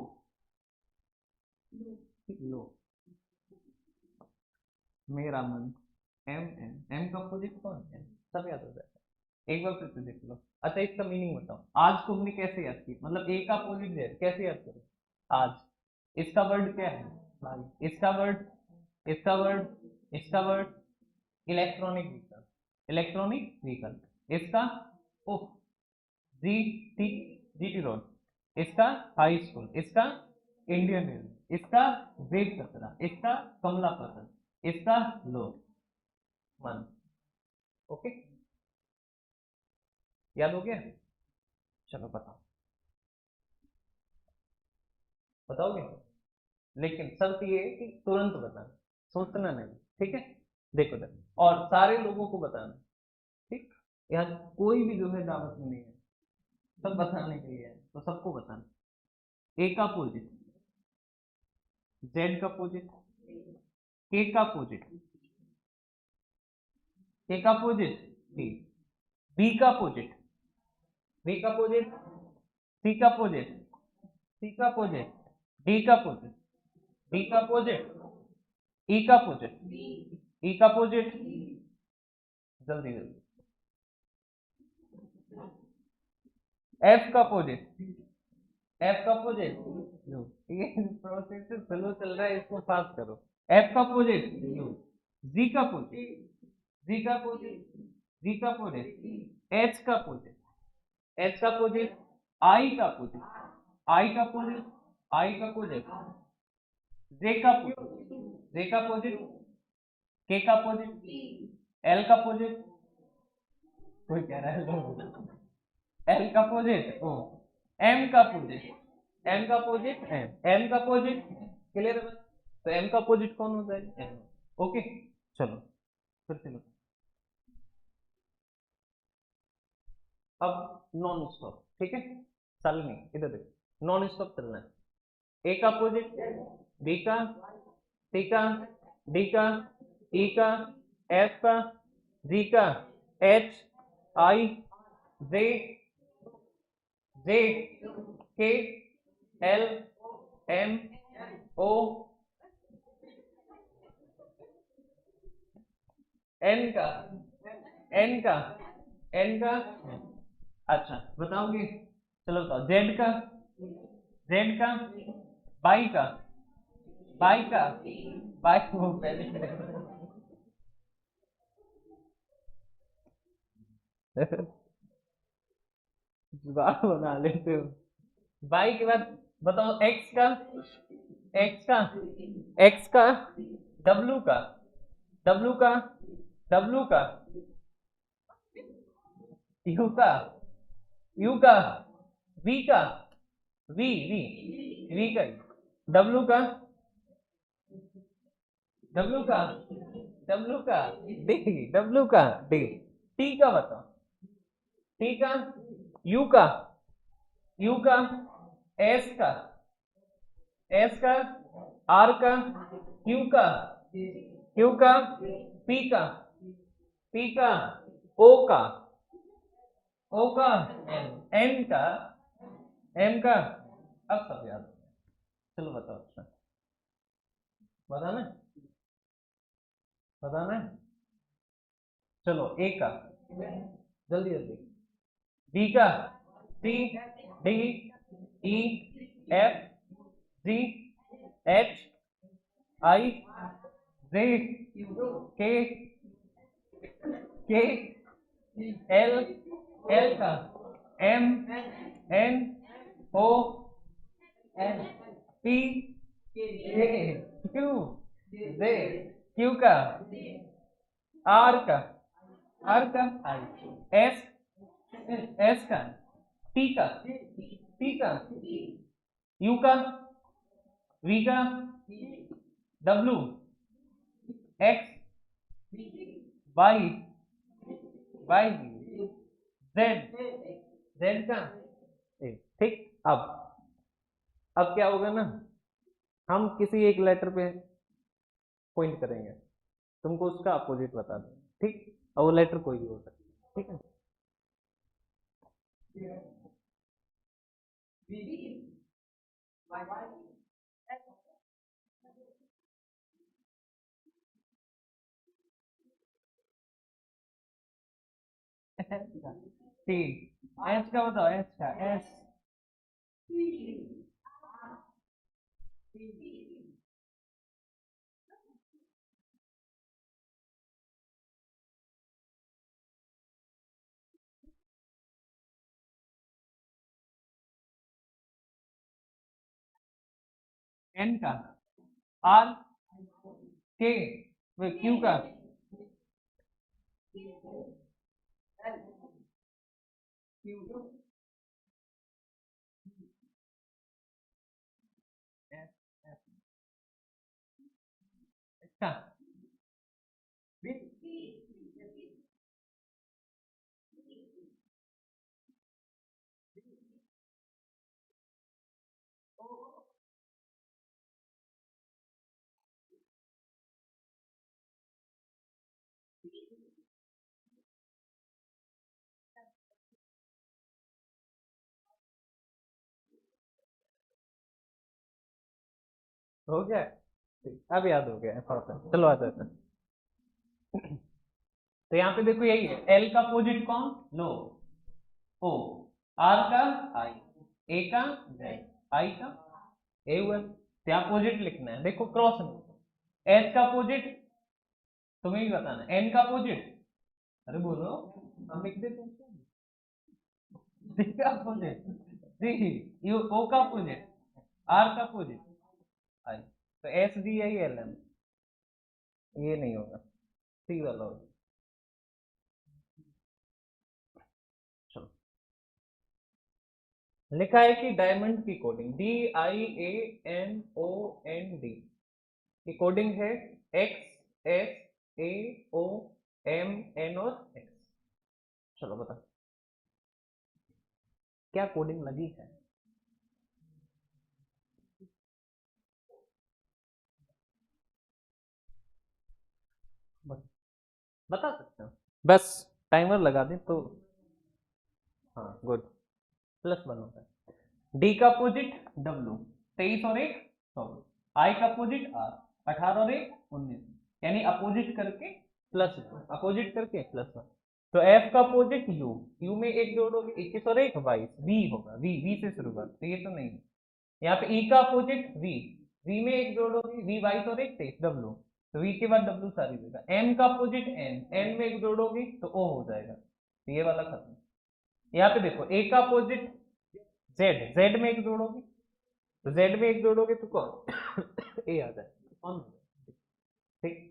लो मेरा मन, M का अपोजिट कौन है, सब याद हो जाएगा, एक बार फिर से देख लो। अच्छा इसका मीनिंग बताओ, आज तुमने कैसे याद की, मतलब ए का अपोजिट Z कैसे याद करो, आज। इसका वर्ड क्या है भाई, इसका वर्ड, इसका वर्ड, इसका word electronic vehicle, electronic vehicle. इसका ओ जी टी जीटी रोड, इसका हाई स्कूल, इसका इंडियन रेलवे, इसका वेद कचरा, इसका कमला पसंद, इसका लो मन। ओके याद हो गया, चलो बताओ, बताओगे, लेकिन शर्त ये है कि तुरंत बताना, सोचना नहीं, ठीक है। देखो देखो, और सारे लोगों को बताना, ठीक, यहाँ कोई भी जो है दावत में नहीं है, सब बताने के लिए है, तो सबको बताना। ए का अपोजिट, जेड का अपोजिट, के का अपोजिट, के का अपोजिट डी, बी का अपोजिट, बी का अपोजिट, सी का अपोजिट, सी का अपोजिट, डी का अपोजिट, डी का अपोजिट, ई का अपोजिट, ई का अपोजिट, जल्दी जल्दी, एफ का अपोजिट, एफ का अपोजिट, ये प्रोसेस स्लो चल रहा है, इसको फास्ट करो। एफ का अपोजिट यू, जी का अपोजिट, जी का अपोजिट, जी का अपोजिट, एच का अपोजिट, एच का अपोजिट, आई का अपोजिट, आई का अपोजिट, आई का अपोजिट, जे का अपोजिट, जे का अपोजिट, के का अपोजिट, एल का अपोजिट, कोई कह रहा है एल का अपोजिट ओ, एम का अपोजिट, एम का अपोजिट एम का अपोजिट, क्लियर है। तो एम का अपोजिट कौन होता है, एम। ओके चलो फिर से लो। अब नॉन स्टॉप, ठीक है, चल नहीं, इधर देखो, नॉन स्टॉप चलना है। ए का अपोजिट, बी का, सी का, डी का, ई का, एफ का, जी का, एच, आई, जे, जे, के, एल, एम, ओ, एन का, एन का, एन का, अच्छा बताओगे, चलो बताओ, जेड का, जेड का, बाई का, बाई का, बाई वो पहले जुगाड़ बना लेते हो। बाई के बाद बताओ, एक्स का, एक्स का, एक्स का, डब्लू का, डब्लू का, डब्लू का, यू का, यू का, वी का, वी वी वी का, डब्लू का, डब्लू का, डब्लू का, डी, डब्लू का, डी, टी का बताओ, टी का, यू का, यू का, एस का, एस का, आर का, क्यू का, क्यू का, पी का, पी का, ओ का, ओ का, एन का, एम का। अब सब याद हो गया, चलो बताओ, अच्छा बताना है, बताना है, चलो ए का, जल्दी जल्दी, बी का, C, D, E, F, G, H, I, J, K, K, L, L का, M, N, O, N, P, K, Q, J, Q का, आर का, आर का, आई, एस, एस का, टी का, टी का, यू का, वी का, W, X, Y, Y, Z, Z का ए, ठीक। अब क्या होगा ना, हम किसी एक लेटर पे पॉइंट करेंगे, तुमको उसका अपोजिट बता दो, ठीक, और वो लेटर कोई भी हो सकता है, ठीक है। टी, एच का बताओ, एच का, एस, एन का, आर, के, क्यू का, का, हो गया, अब याद हो गया थोड़ा सा, चलो आ जाता है। तो यहाँ पे देखो यही है, एल का अपोजिट कौन, लो, ओ, आर का आई, ए का जेड, आई का ए हुआ, तो यहाँ अपोजिट लिखना है, देखो क्रॉस में, एस का अपोजिट तुम्हें ही बताना, एन का अपोजिट, अरे बोलो, हम लिख देते हैं, डी का अपोजिट, डी, यू, ओ का अपोजिट, आर का अपोजिट, आई, तो S D I L M, ये नहीं होगा, सी वाला होगा। चलो, लिखा है कि डायमंड की कोडिंग DIAMOND की कोडिंग है XSAOMN और X। चलो बता क्या कोडिंग लगी है, बता सकते हो, बस टाइमर लगा दे तो, हाँ गुड, प्लस वन होता है। डी का अपोजिट डब्ल्यू, 23 और 1 16, आई का अपोजिट आर, 18 और 1 19, यानी अपोजिट करके प्लस, अपोजिट करके प्लस वन। तो एफ का अपोजिट यू, यू में एक जोड़ोगे 21 और 1 22, वी होगा, वी, वी से शुरू कर, तो ये तो नहीं है। यहाँ पे ई का अपोजिट वी, वी में एक जोड़ोगे, वी 22 और 1 23, डब्ल्यू, तो वी के बाद डब्ल्यू सारी जगह। एम का अपोजिट एन, एन में एक जोड़ोगे तो ओ हो जाएगा, तो ये वाला खत्म। यहाँ पे देखो ए का अपोजिट जेड, जेड में एक जोड़ोगे, तो जेड में एक जोड़ोगे तो कौन ए आ जाए, कौन, ठीक।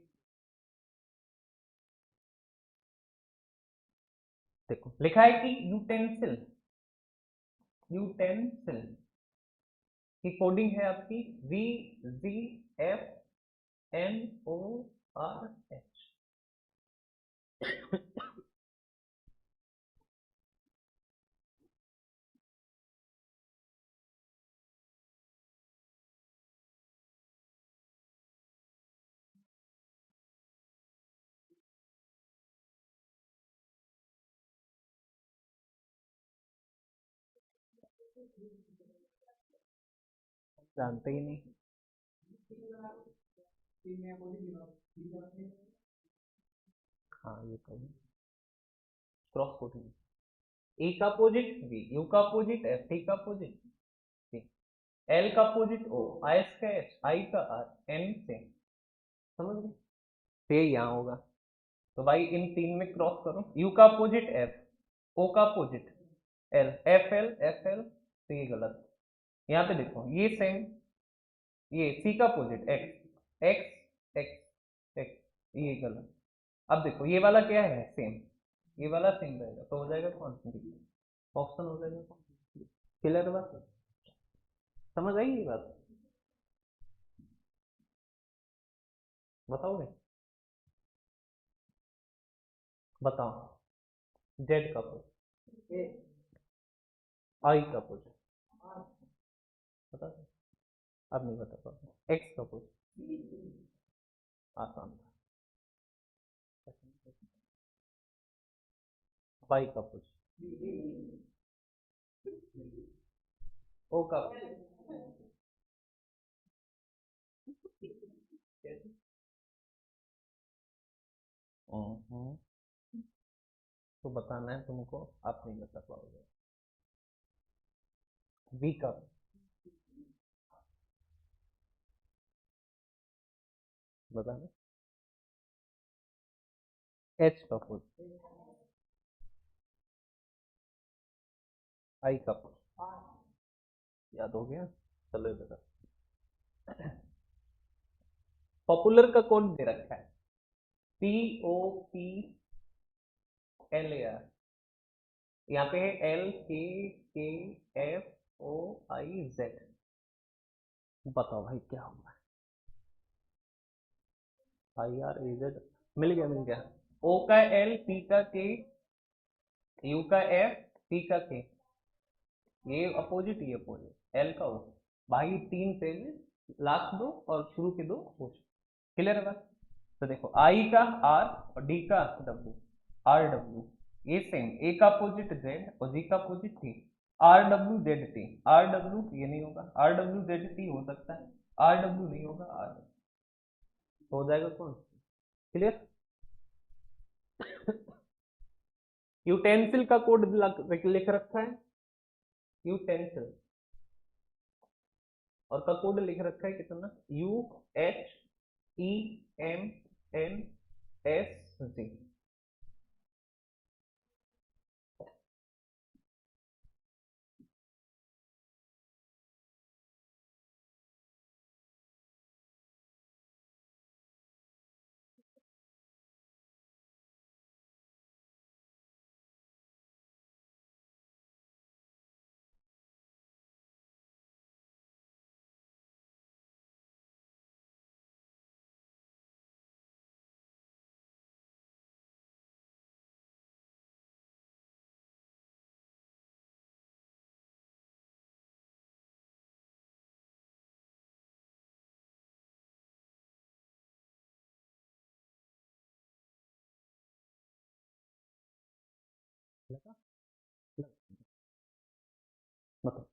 देखो लिखा है कि यूटेंसिल, यूटेंसिल की कोडिंग है आपकी VZFNORH। जानते ही नहीं, हाँ ये तो क्रॉस कोडिंग, ए का अपोजिट वी, यू का अपोजिट एफ, टी का अपोजिट सी, एल का अपोजिट ओ, आई का एच, आई का आर, एन से, समझ गए, तो ये यहाँ होगा। तो भाई इन तीन में क्रॉस करो, यू का अपोजिट एफ, ओ का opposite L, F L F L, तो ये गलत। यहाँ पे देखो ये सेम, ये सी का opposite x, x x x, ये गलत। अब देखो ये वाला क्या है, सेम, ये वाला सेम रहेगा, तो हो जाएगा कौन, ऑप्शन हो जाएगा। क्लियर बात, समझ आई ये बात, बताओगे, बताओ, जेड का अपोजिट, आई का अपोजिट, बता दो, अब नहीं बता पाऊंगा, एक्स का अपोजिट, आसान था, वाई का अपोजिट, ओ का तो बताना है तुमको, आप नहीं बता पाओगे। वी का बताना, एच का फुल, आई का फुल, याद हो गया। चलो बेटा, पॉपुलर का कोड दे रखा है POPLAR, यहाँ पे है LKKFOIZ। बताओ भाई क्या होगा। IRAZ, मिल गया। O का L, P का K, U का F, P का K, ये अपोजिट, ये अपोजिट, L का O। भाई तीन से लास्ट दो और शुरू के दो पूछ। क्लियर है बात। तो देखो I का R और D का W, RW, ये सेम, A का अपोजिट Z और G का अपोजिट T, RWZT। RW ये नहीं होगा, RWZT हो सकता है, RW नहीं होगा, RW हो जाएगा कौन। क्लियर। यूटेंसिल का कोड लिख रखा है, यूटेंसिल, और का कोड लिख रखा है कितना, UHEMNSG। मतलब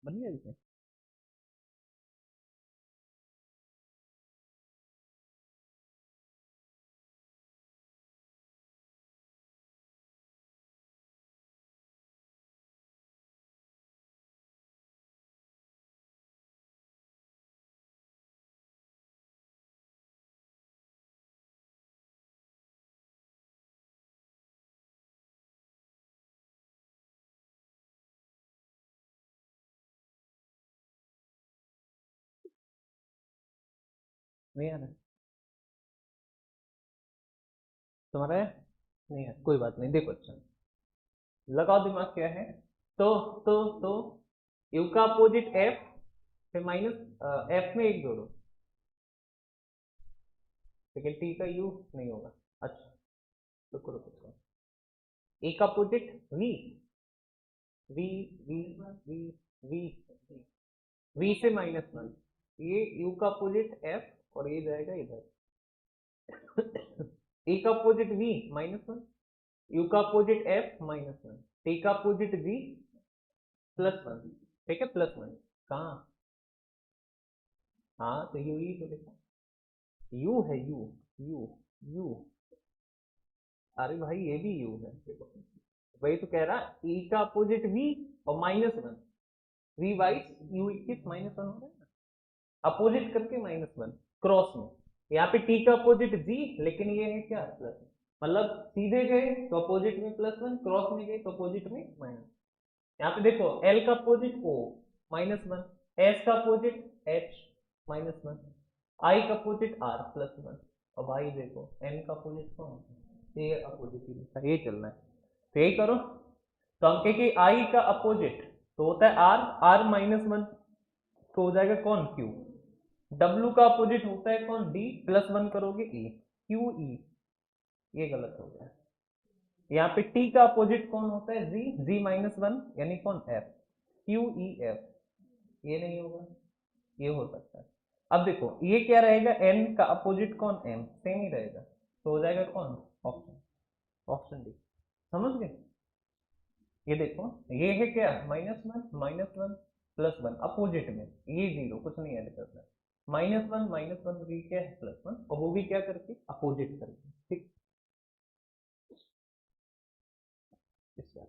बन गया। नहीं आ रहा तुम्हारा है, नहीं है, कोई बात नहीं। देखो अच्छा लगाओ दिमाग, क्या है। तो यू का अपोजिट एफ, फिर माइनस एफ में एक जोड़ो, लेकिन टी का यू नहीं होगा। अच्छा रुको रुको रुको, ए का opposite V, V V V V V से -1, ये यू का अपोजिट एफ और ये जाएगा इधर। ए का अपोजिट वी -1, यू का अपोजिट एफ -1, टी का अपोजिट वी +1। ठीक है, +1 कहाँ, हाँ तो यू ही तो लिखा, यू है, यू यू यू, अरे भाई ये भी यू है। वही तो कह रहा, ई का अपोजिट वी और -1, वी वाइस यू किस -1 हो रहा है ना, अपोजिट करके -1 क्रॉस में। यहाँ पे टी का अपोजिट जी, लेकिन ये है क्या प्लस, मतलब सीधे गए तो अपोजिट में +1, क्रॉस में गए तो अपोजिट में माइनस। यहाँ पे देखो एल का अपोजिट ओ -1, एस का अपोजिट एच -1, आई का अपोजिट आर +1, और भाई देखो एन का अपोजिट कौन है, ये अपोजिट ही, ये चलना है। तो यही करो, तो हम कहें कि आई का अपोजिट तो होता है आर, आर -1 तो हो जाएगा कौन, क्यू। डब्ल्यू का अपोजिट होता है कौन, डी, +1 करोगे ई, क्यू ई, ये गलत हो गया। यहाँ पे टी का अपोजिट कौन होता है, जी, जी -1 यानी कौन, एफ। QEF, ये नहीं होगा, ये हो सकता है। अब देखो ये क्या रहेगा, N का अपोजिट कौन, M, सेम ही रहेगा, तो हो जाएगा कौन, ऑप्शन, ऑप्शन डी। समझ गए? ये देखो ये है क्या, -1 +1 अपोजिट में, ये जीरो कुछ नहीं ऐड करना, -1 भी क्या है +1, और वो भी क्या करके, अपोजिट करके, ठीक। इस बार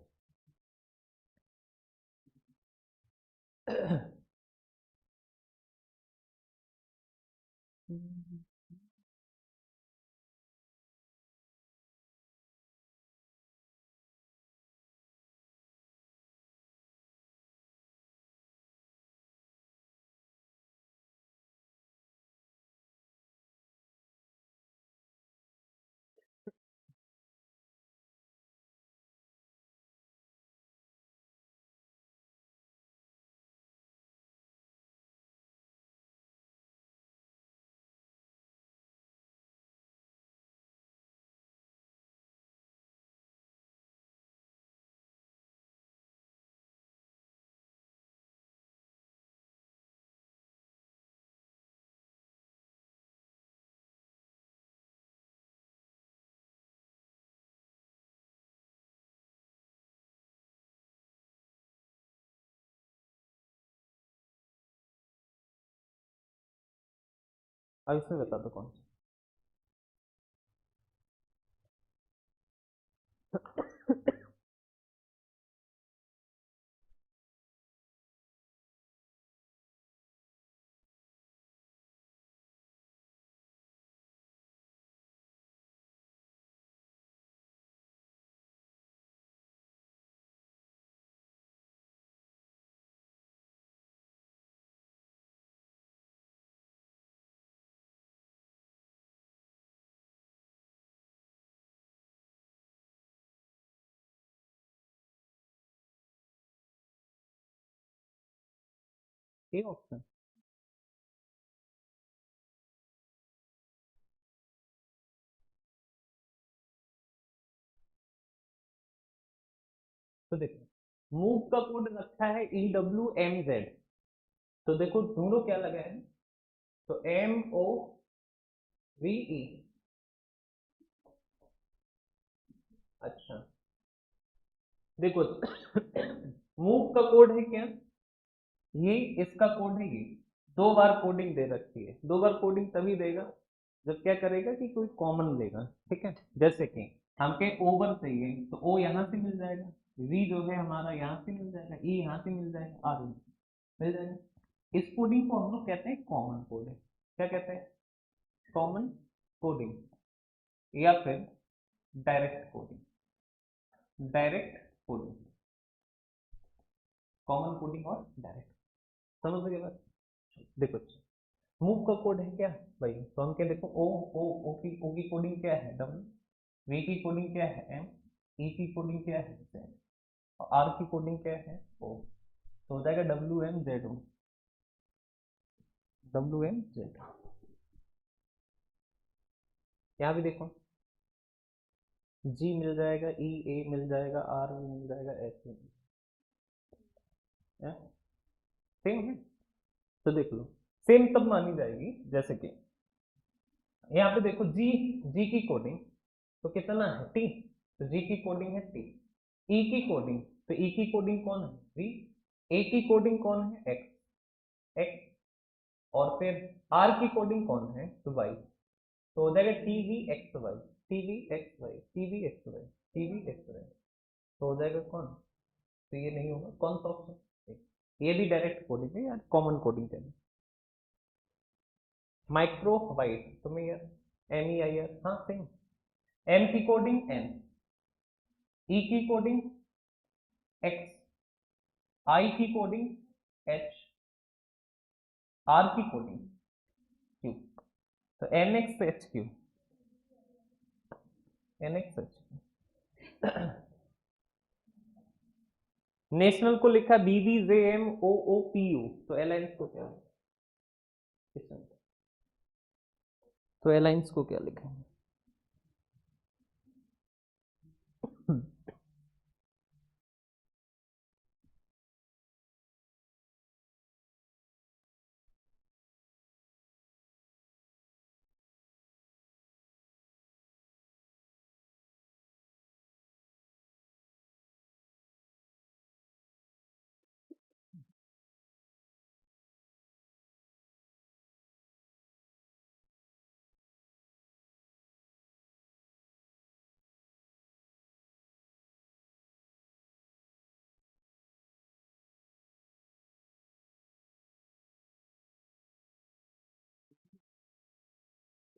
अब इसमें बता दो कौन सा। ये ऑप्शन, तो देखो मूव का कोड रखा है EWMZ, तो देखो ढूंढो क्या लगा है, तो MOVE, अच्छा देखो मूव का कोड है क्या, ये इसका कोड है, ये 2 बार कोडिंग दे रखी है, 2 बार कोडिंग तभी देगा जब क्या करेगा कि कोई कॉमन लेगा, ठीक है। जैसे कि हमके ओवर चाहिए तो ओ यहाँ से मिल जाएगा, वी जो है हमारा यहाँ से मिल जाएगा, ई यहाँ से मिल जाएगा, आर मिल जाएगा। इस कोडिंग को हम लोग कहते हैं कॉमन कोडिंग, क्या कहते हैं, कॉमन कोडिंग, या फिर direct coding, direct coding, common coding और डायरेक्ट, समझ गए बात। देखो मूव का कोड है क्या भाई, तो हम क्या देखो ओ की कोडिंग क्या है डब्ल्यू, वी की कोडिंग क्या है एम, ई की कोडिंग क्या है जेड, और आर की कोडिंग क्या है ओ, तो हो जाएगा WMZO, WMZ। यहाँ भी देखो जी मिल जाएगा, ई ए मिल जाएगा, आर मिल जाएगा, एस सेम है, तो देख लो सेम तब मानी जाएगी जैसे कि यहाँ पे देखो जी, जी की कोडिंग तो कितना है टी, तो जी की कोडिंग है टी, ई की कोडिंग, तो ई की कोडिंग कौन है वी, ए की कोडिंग कौन है एक्स, एक्स, और फिर आर की कोडिंग कौन है तो वाई, तो हो जाएगा T V X Y, T V X Y, T V X Y, T V X Y, तो हो जाएगा कौन, तो ये नहीं होगा, कौन सा ऑप्शन, ये भी डायरेक्ट कोडिंग है यार, कॉमन कोडिंग कहते, माइक्रो वाइट तुम्हें यार, MEIR, हाँ सेम, एम की कोडिंग एन, ई की कोडिंग एक्स, आई की कोडिंग एच, आर की कोडिंग क्यू, तो NXHQ, NXHQ। नेशनल को लिखा BBJMOOPU, तो एलायंस को क्या है, तो एलायंस को क्या लिखा है,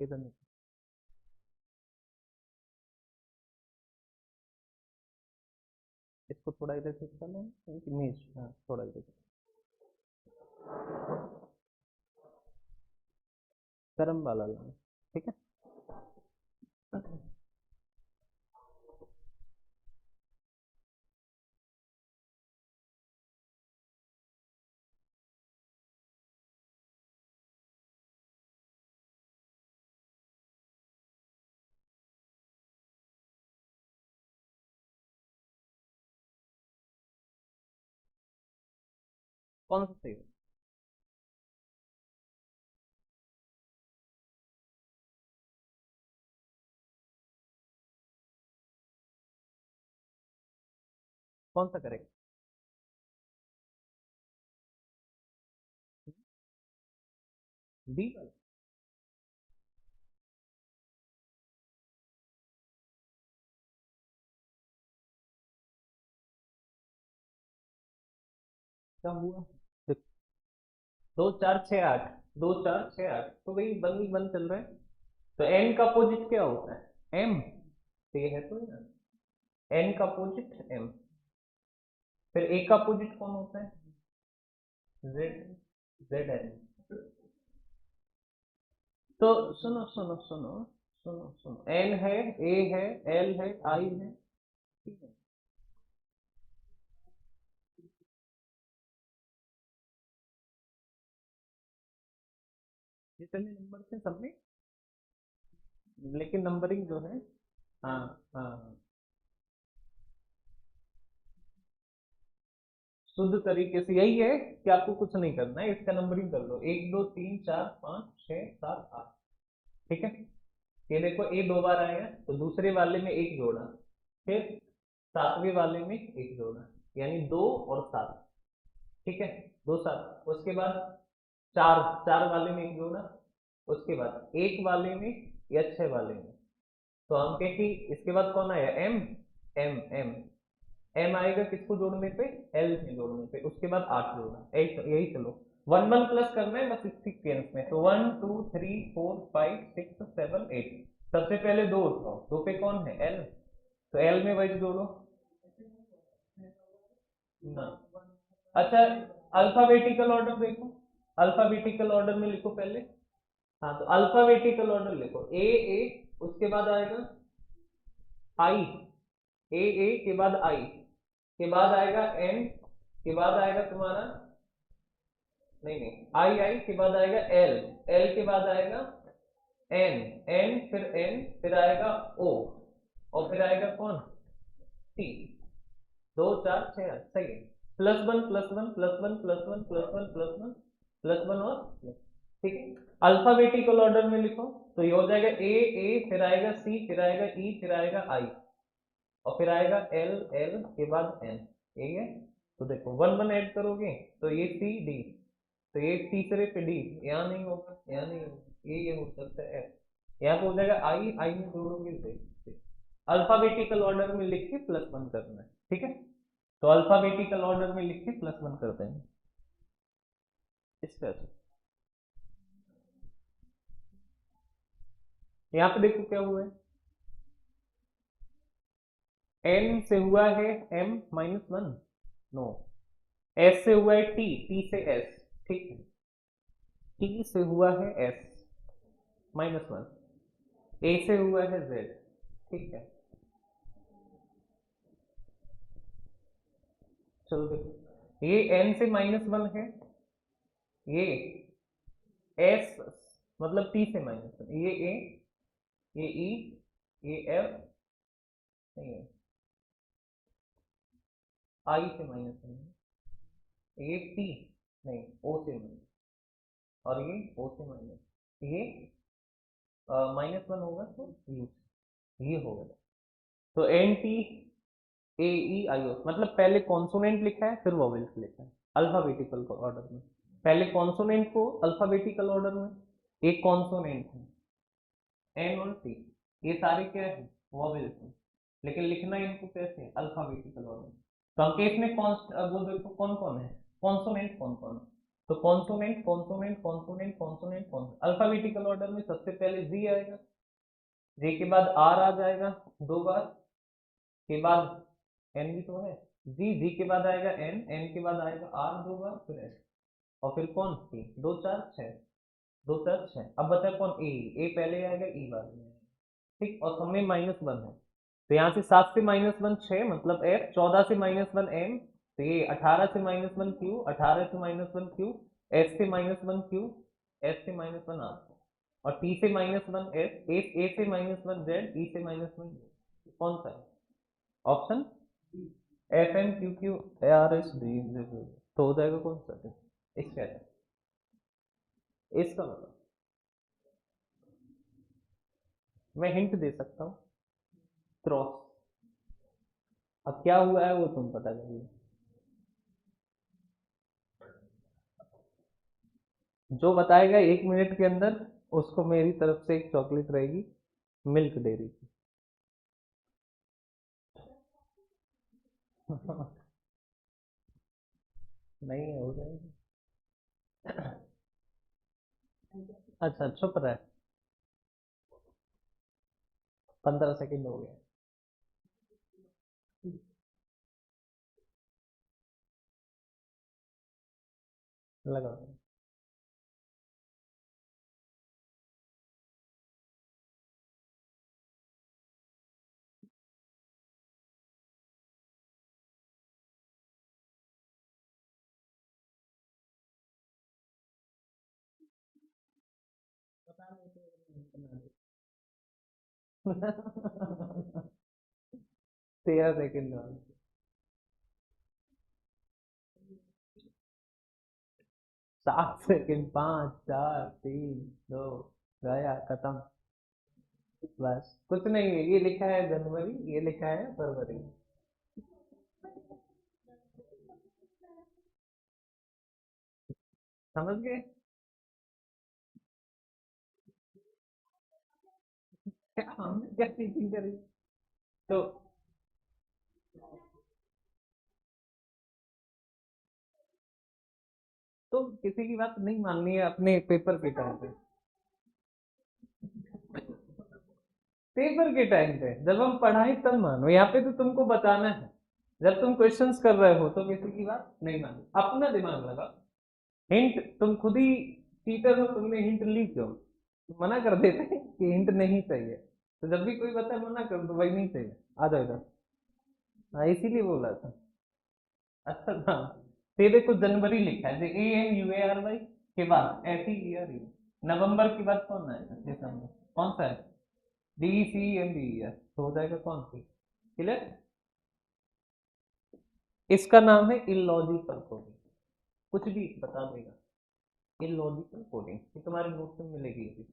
इधर नहीं, इसको थोड़ा इधर ठीक कर लो, इमेज, हाँ थोड़ा इधर गर्म वाला लाना, ठीक है। कौन सा सही है? कौन सा करेक्ट? बी वाला? क्या हुआ? देख, 2 4 6 8, 2 4 6 8, तो भाई बंद ही बंद चल रहा है। तो एन का अपोजिट क्या होता है? एम, तो ये है तो एन का अपोजिट एम। फिर ए का अपोजिट कौन होता है? Z, Z N. तो सुनो सुनो सुनो सुनो सुनो, एन है, ए है, एल है, आई है, ठीक है। जितने नंबर थे सब में, लेकिन नंबरिंग जो है, हाँ हाँ हाँ, शुद्ध तरीके से यही है कि आपको कुछ नहीं करना है, इसका नंबरिंग कर लो, 1 2 3 4 5 6 7 8, ठीक है। ये देखो ए 2 बार आया तो दूसरे वाले में एक जोड़ा, फिर सातवें वाले में एक जोड़ा, यानी 2 और 7, ठीक है। 2 7, उसके बाद चार, चार वाले में एक जोड़ा, उसके बाद एक वाले में या 6 वाले में। तो हम कहें कि इसके बाद कौन आया? एम, एम एम एम आएगा किसको जोड़ने पे? एल में जोड़ने पे, उसके बाद 8 जोड़ना, यही चलो, 1 1 प्लस करना है बस इस सीक्वेंस में। तो 1 2 3 4 5 6 7 8, सबसे पहले 2 उठाओ, 2 पे कौन है? एल, तो एल में वही जोड़ो ना। अच्छा, अल्फाबेटिकल ऑर्डर देखो, अल्फाबेटिकल ऑर्डर में लिखो पहले। हाँ, तो अल्फाबेटिकल ऑर्डर लिखो, ए ए, उसके बाद आएगा आई, ए के बाद आई, के बाद आएगा एन, के बाद आएगा तुम्हारा, नहीं नहीं, आई आई के बाद आएगा एल, एल के बाद आएगा एन, एन फिर आएगा ओ, और फिर आएगा कौन? टी। 2 4 6 सही है। +1 +1 +1 +1 +1 +1 +1 और प्लस, ठीक है। अल्फाबेटिकल ऑर्डर में लिखो, तो ये हो जाएगा ए, फिर आएगा सी, फिर आएगा ई, फिर आएगा आई, और फिर आएगा एल, एल के बाद एन, यही है। तो देखो 1 1 ऐड करोगे तो ये सी डी, तो ये तीसरे पे डी, यहाँ नहीं होगा, यहाँ नहीं होगा, ये हो सकता है एफ, यहाँ पे हो जाएगा आई, आई में जोड़ोगे से। अल्फाबेटिकल ऑर्डर में लिख के +1 करना है, ठीक है। तो अल्फाबेटिकल ऑर्डर में लिख के +1 कर देंगे इस तरह से। यहाँ पे देखो क्या हुआ है, एन से हुआ है m-1, नो, एस से हुआ है टी, टी से एस, ठीक है, टी से हुआ है एस -1, ए से हुआ है जेड, ठीक है। चलो देखो, ये n से -1 है, ये s मतलब t से -1, ये a, ये e, ये f, नहीं है, i से -1, ये t, नहीं o से माइनस, और ये o से माइनस, ये -1 होगा तो u, ये होगा। तो एन टी ए ई आई ओ, मतलब पहले कॉन्सोनेंट लिखा है फिर वॉवेल्स लिखा है अल्फाबेटिकल ऑर्डर में, पहले कॉन्सोनेंट को अल्फाबेटिकल ऑर्डर में, एक कॉन्सोनेंट है एन और टी, ये सारे क्या है? वॉवेल्स हैं, लेकिन लिखना इनको कैसे है? Alphabetical order. तो हम केस में कौन, वो देखो कौन कौन है कॉन्सोनेंट, कौन कौन है? तो consonant consonant consonant consonant consonant, alphabetical order में सबसे पहले जी आएगा, जी के बाद आर आ जाएगा 2 बार, के बाद एन भी तो है, जी के बाद आएगा एन, एन के बाद आएगा आर 2 बार, फिर एस, और फिर कौन सी 2 4 6, 2 4 6, अब बचा कौन ए पहले आएगा ई बाद में, ठीक, और सब में -1 है, तो यहाँ से 7 से -1 6 मतलब एफ, 14 से -1 एम, तो ये 18 से -1 क्यू, 18 से -1 क्यू, एस से -1 क्यू, एस से -1 आर, और टी से -1 एस, ए से -1 जेड, ई से -1, कौन सा है option F M Q Q R S D, तो हो जाएगा कौन सा इसका, इसका मतलब मैं हिंट दे सकता हूँ, क्रॉस। अब क्या हुआ है वो तुम पता करिए, जो बताएगा 1 मिनट के अंदर उसको मेरी तरफ से एक चॉकलेट रहेगी मिल्क डेयरी की। नहीं हो जाएगी। अच्छा चुप रहे, 15 सेकंड हो गया, लगा। बता नहीं तो 13 सेकंड बाद 7 सेकंड, 5 4 3 2 गया खत्म। बस कुछ नहीं है, ये लिखा है जनवरी, ये लिखा है फरवरी। समझ गए क्या हमने क्या चीटिंग करी, तो किसी की बात नहीं माननी है अपने पेपर के टाइम पे, पेपर के टाइम पे जब हम पढ़ाई तब मानो, यहाँ पे तो तुमको बताना है, जब तुम क्वेश्चंस कर रहे हो तो किसी की बात नहीं मानो, अपना दिमाग लगा। हिंट तुम खुद ही चीटर हो, तुमने हिंट ली क्यों, मना कर देते कि हिंट नहीं चाहिए, तो जब भी कोई बताए मना कर दो भाई नहीं चाहिए, आ जाओ इधर। हाँ इसीलिए बोला था। अच्छा हाँ, ये देखो जनवरी लिखा है, A N U A R Y के बाद एफ ई ईयर, नवंबर के बाद कौन आएगा, दिसंबर, कौन सा है D C M B year, तो हो जाएगा कौन सी, क्लियर। इसका नाम है इलॉजिकल कोडिंग, कुछ भी बता देगा, इलॉजिकल कोडिंग, ये तुम्हारे नोट में मिलेगी अभी।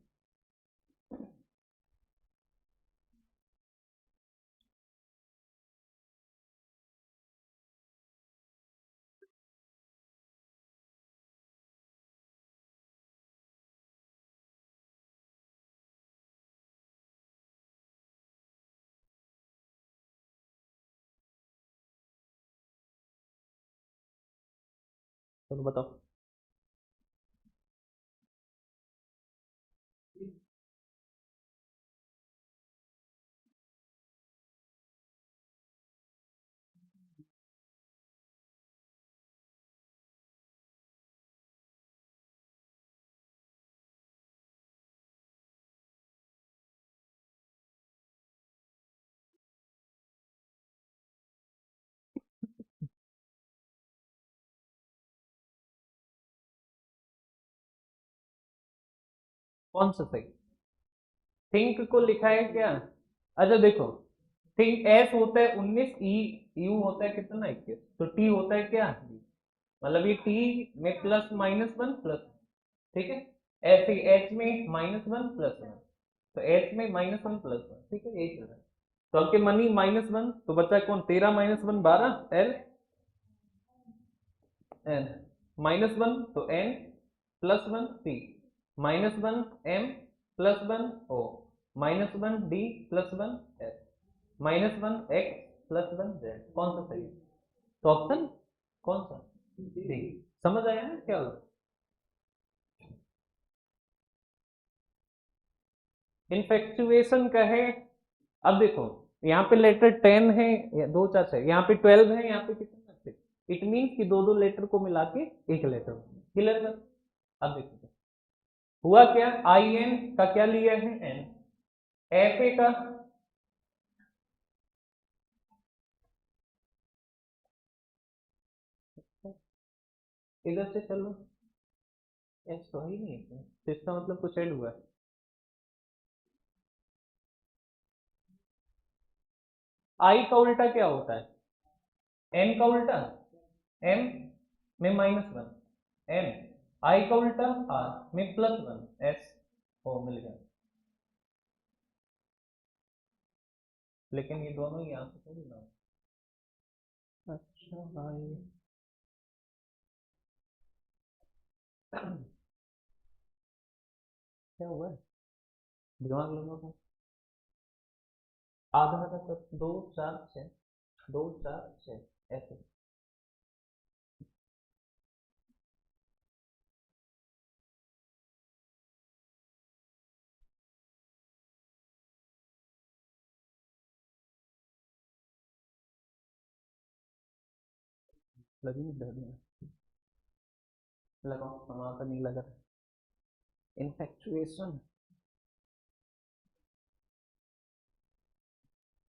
चलो बताओ। कौन सा सही, थिंक को लिखा है क्या, अच्छा देखो, थिंक एस होता है 19, ई यू होता है कितना 21, तो टी होता है क्या, मतलब ये टी में +-1 प्लस, ठीक है, ऐसे एच में -1 +1, तो एच में -1 +1, ठीक है, यही चल रहा है, तो आपके मनी -1, तो बचा कौन 13 -1 12 एल एन, -1 तो एन +1 सी, -1 एम +1 ओ, -1 डी +1 एस, -1 एक्स +1 जेड, कौन सा सही है, तो ऑप्शन कौन सा डी, समझ आया ना क्या होगा। इन्फेक्चुएशन का है। अब देखो यहाँ पे लेटर 10 है, या 2 4 6, यहाँ पे 12 है, यहाँ पे कितना 6। इट मीन्स कि दो दो लेटर को मिला के एक लेटर। क्लियर है? अब देखो हुआ क्या, आई एन का क्या लिया है, एन। एफ ए का इधर से चलो, एस तो ही नहीं है तो इसका मतलब कुछ ऐड हुआ है। आई का उल्टा क्या होता है, एन का उल्टा एम में -1, एन। आई का उल्टा आर में +1, एस। ओ मिल गया। लेकिन ये दोनों यहाँ से थोड़ी ना। अच्छा भाई क्या हुआ है, दिमाग लगाओ। आधा आधा तक 2 4 6, 2 4 6 ऐसे। लगी नहीं दर्द में, लगाओ, वहां पर नहीं लगा। इन्फेक्चुएशन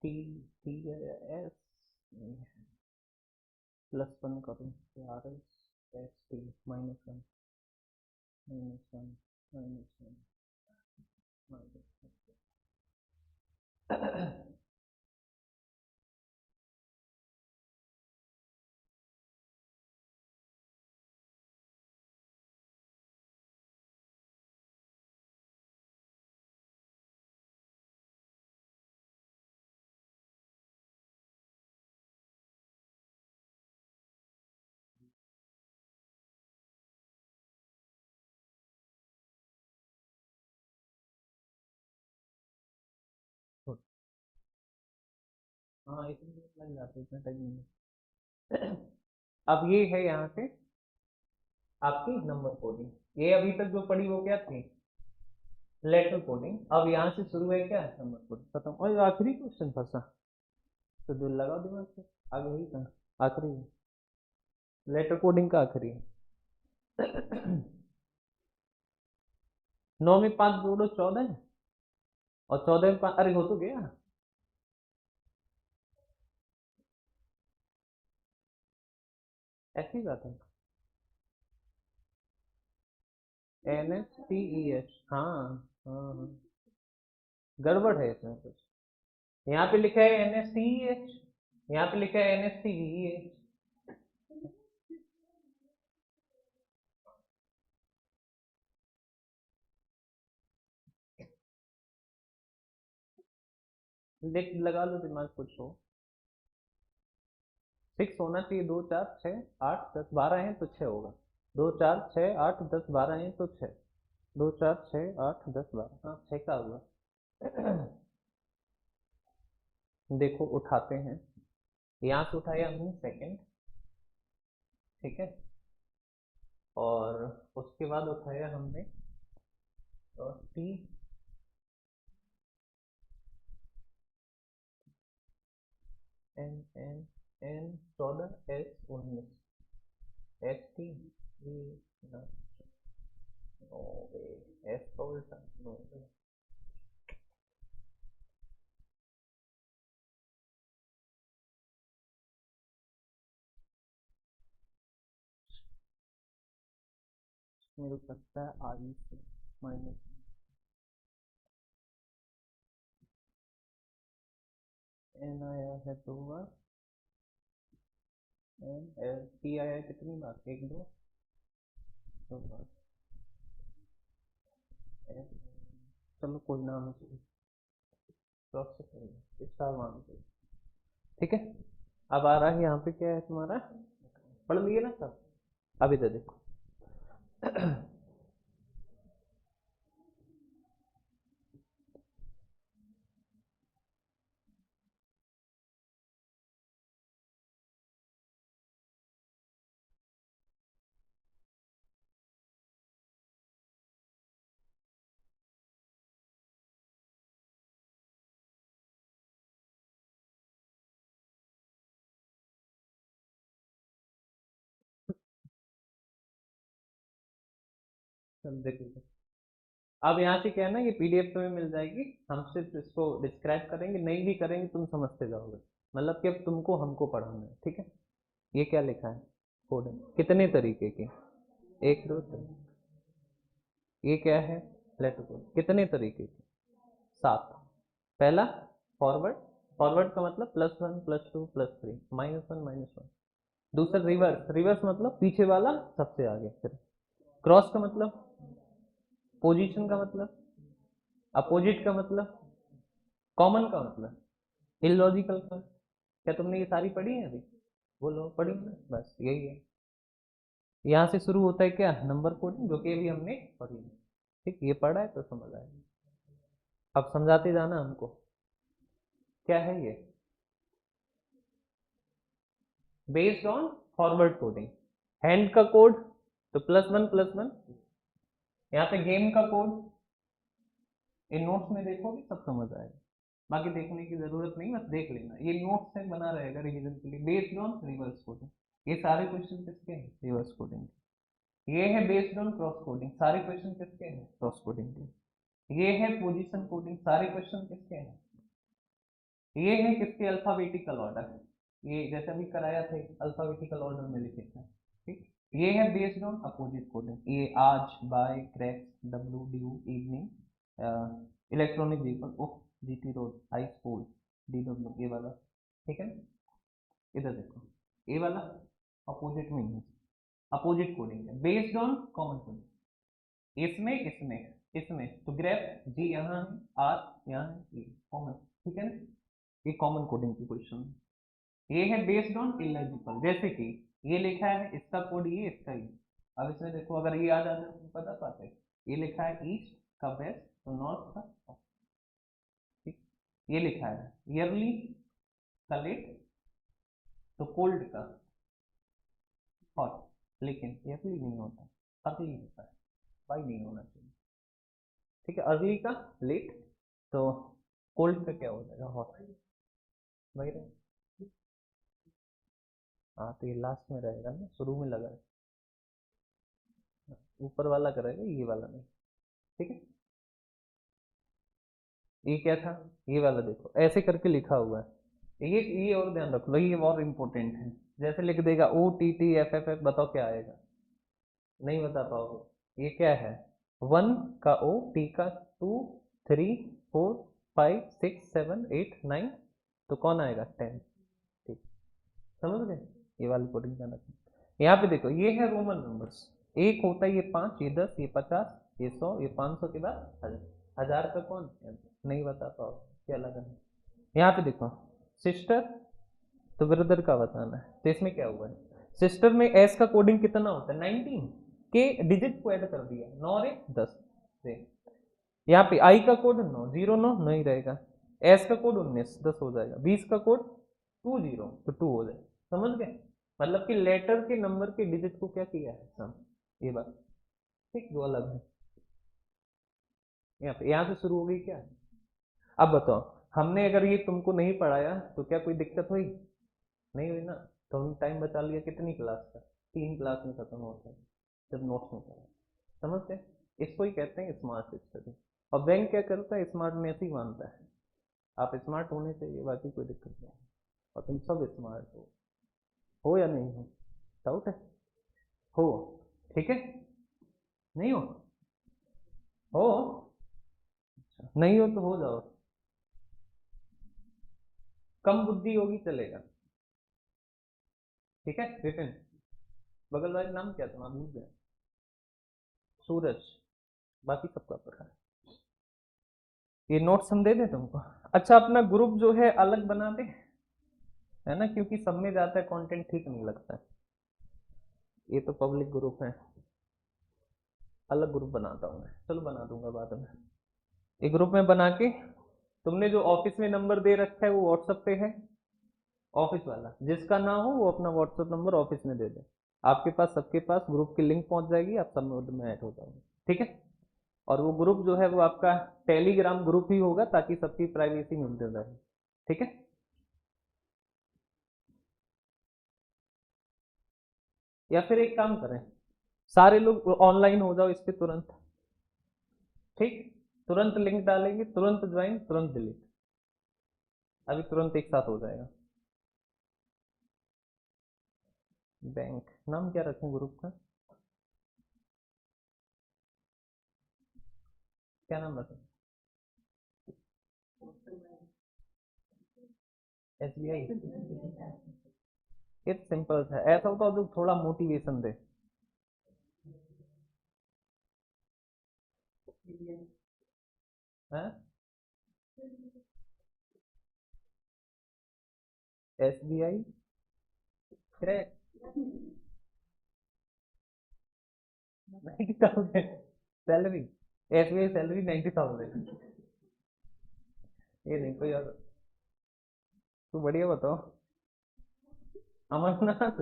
टी, टी है एस, +1 करूँ, आर एस एस टी -1 -1 -1 हाँ इतनी लग जाती, इतना टाइम नहीं। अब ये है यहाँ से आपकी नंबर कोडिंग। ये अभी तक जो पढ़ी वो क्या थी, लेटर कोडिंग। अब यहाँ से शुरू है क्या, नंबर कोडिंग खत्म। और आखिरी क्वेश्चन फंसा, तो दिल लगाओ दिमाग से, आगे ही था आखिरी है। लेटर कोडिंग का आखिरी है। 9 में 5 जोड़ो 14 है, और 14 में 5, अरे हो तो गया। ऐसी बात है, NSTEH, हाँ हाँ हाँ। गड़बड़ है इसमें कुछ। यहाँ पे लिखा है NSTEH, यहाँ पे लिखा है NSTVEH। देख लगा लो दिमाग, कुछ हो। 6 होना चाहिए, 2 4 6 8 10 12 है तो 6 होगा। 2 4 6 8 10 12 है तो 6। 2 4 6 8 10 12, हाँ 6 का हुआ। देखो उठाते हैं, यहाँ से उठाया हमने सेकंड, ठीक है, और उसके बाद उठाया हमने T, N N N 14 S 19 S T S का उल्टा नो। मेरे को लगता है आई से माइनस एन आया है 2 बार, एन एल टी आया है कितनी बार, 1 2 2 बार, एस। चलो कोई नाम है चाहिए, क्रॉस से करेंगे स्टार मान चाहिए, ठीक है। अब आ रहा है यहाँ पे क्या है तुम्हारा, पढ़ लिए ना सब, अभी तो देखो। चल देखो, अब यहाँ से क्या है ना, ये पीडीएफ में मिल जाएगी, हम सिर्फ इसको डिस्क्राइब करेंगे, नहीं भी करेंगे तुम समझते जाओगे, मतलब कि अब तुमको हमको पढ़ाना है, ठीक है। ये क्या लिखा है, कोड है, कितने तरीके के, एक दो तीन, ये क्या है, लेटर कोड, कितने तरीके के, 7। पहला फॉरवर्ड, फॉरवर्ड का मतलब +1 +2 +3, -1 -1। दूसरा रिवर्स, रिवर्स मतलब पीछे वाला सबसे आगे, फिर क्रॉस का मतलब पोजीशन का मतलब, अपोजिट का मतलब, कॉमन का मतलब, इलॉजिकल का। क्या तुमने ये सारी पढ़ी है अभी, बोलो पढ़ी ना, बस यही है। यहाँ से शुरू होता है क्या, नंबर कोडिंग, जो कि अभी हमने पढ़ी है, ठीक, ये पढ़ा है तो समझ आएगा। अब समझाते जाना हमको, क्या है ये, based on forward coding, hand का कोड तो +1 +1, यहाँ पे गेम का कोड, इन नोट्स में देखोगे सब समझ आएगा, बाकी देखने की जरूरत नहीं, बस देख लेना, ये नोट्स से बना रहेगा रिवीजन के लिए, बेस्ड ऑन रिवर्स कोडिंग, ये सारे क्वेश्चन किसके हैं, रिवर्स कोडिंग के। ये है बेस्ड ऑन क्रॉस कोडिंग, सारे क्वेश्चन किसके हैं, क्रॉस कोडिंग के। ये है पोजीशन कोडिंग, सारे क्वेश्चन किसके हैं। ये है किसके, अल्फाबेटिकल ऑर्डर, ये जैसे अभी कराया था अल्फाबेटिकल ऑर्डर में लिखे थे, ठीक। ये है बेस्ड ऑन अपोजिट कोडिंग, ये आज, by, cracks, W, due, evening, electronic vehicle, oh, GT road, high school, DW, ये वाला, ठीक है। इधर देखो, ये वाला अपोजिट में ही, अपोजिट कोडिंग है, बेस्ड ऑन कॉमन कोडिंग, इसमें इसमें इसमें तो ग्रेप जी यहाँ है, आर यहाँ है, ये कॉमन, ठीक है ना, ये कॉमन कोडिंग की क्वेश्चन है। ये है बेस्ड ऑन इलॉजिकल, जैसे कि ये लिखा है इसका कोड ये, इसका ये, अब इसमें देखो अगर ये आ जाता है तो बता पाते, ये लिखा है ईस्ट का वेस्ट तो नॉर्थ का साउथ, ठीक। ये लिखा है ईयरली का लेट तो कोल्ड का हॉट, लेकिन ईयरली नहीं होता, अर्ली होता है, वाई नहीं होना चाहिए, ठीक है। अर्ली का लेट तो कोल्ड का क्या हो जाएगा, हॉट, वही रहेगा। हाँ तो ये लास्ट में रहेगा ना, शुरू में लगा है, ऊपर वाला करेगा, ये वाला नहीं, ठीक है। ये क्या था, ये वाला देखो ऐसे करके लिखा हुआ है, ये और ध्यान रख लो, ये और इम्पोर्टेंट है, जैसे लिख देगा OTTFFF, बताओ क्या आएगा, नहीं बता पाओगे। ये क्या है, 1 का O, T का 2, 3, 4, 5, 6, 7, 8, 9, तो कौन आएगा, 10, ठीक, समझ गए, ये वाली कोडिंग ध्यान रखना। यहाँ पे देखो ये है रोमन नंबर्स, एक होता है ये 5, ये 10, ये 50, ये 100, ये 500 के बाद 1000, 1000 का कौन, नहीं बता पाओ क्या लगा है। यहाँ पे देखो सिस्टर तो ब्रदर का बताना है, तो इसमें क्या हुआ है, सिस्टर में एस का कोडिंग कितना होता है, 19 के डिजिट को ऐड कर दिया, 9 और 10 से। यहाँ पे आई का कोड 9, 0 9 नहीं रहेगा, एस का कोड 19, 10 हो जाएगा, 20 का कोड 20 तो 2 हो जाएगा, समझ गए, मतलब कि लेटर के नंबर के डिजिट को क्या किया है सम, ये बात, ठीक, दो अलग है। यहाँ से शुरू हो गई क्या, अब बताओ, हमने अगर ये तुमको नहीं पढ़ाया तो क्या कोई दिक्कत हुई, नहीं हुई ना, तो हमने टाइम बचा लिया कितनी क्लास का, 3 क्लास में खत्म होता है जब नोट्स में पढ़ा, समझते हैं, इसको ही कहते हैं स्मार्ट स्टडी। और बैंक क्या करता है, स्मार्टनेस ही मानता है, आप स्मार्ट होने चाहिए, बाकी कोई दिक्कत नहीं, और तुम सब स्मार्ट हो या नहीं हो, डाउट है, हो, ठीक है, नहीं हो नहीं हो तो हो जाओ, कम बुद्धि होगी चलेगा, ठीक है। विपिन, बगल वाले नाम क्या था, भूल गए, सूरज, बाकी सबका पता है, ये नोट्स हम दे दें तुमको। अच्छा अपना ग्रुप जो है अलग बना दे, है ना, क्योंकि सब में जाता है कंटेंट, ठीक नहीं लगता है, ये तो पब्लिक ग्रुप है, अलग ग्रुप बनाता हूँ मैं, चलो बना दूंगा बाद में, ये ग्रुप में बना के, तुमने जो ऑफिस में नंबर दे रखा है वो व्हाट्सएप पे है, ऑफिस वाला, जिसका ना हो वो अपना व्हाट्सएप नंबर ऑफिस में दे दे, आपके पास सबके पास ग्रुप की लिंक पहुंच जाएगी, आप सब में ऐड हो जाओगे, ठीक है। और वो ग्रुप जो है वो आपका टेलीग्राम ग्रुप ही होगा, ताकि सबकी प्राइवेसी मेंटेन रहे, ठीक है। या फिर एक काम करें, सारे लोग ऑनलाइन हो जाओ इस पे तुरंत, ठीक, तुरंत लिंक डालेंगे, तुरंत ज्वाइन, तुरंत डिलीट, अभी तुरंत एक साथ हो जाएगा। बैंक नाम क्या रखें ग्रुप का, क्या नाम रखें? SBI। इट्स सिंपल है, ऐसा होता है जो थोड़ा मोटिवेशन दे। SBI crack 90,000 salary, SBI salary 90,000। ये नहीं कोई और, तू बढ़िया बताओ। अमरनाथ,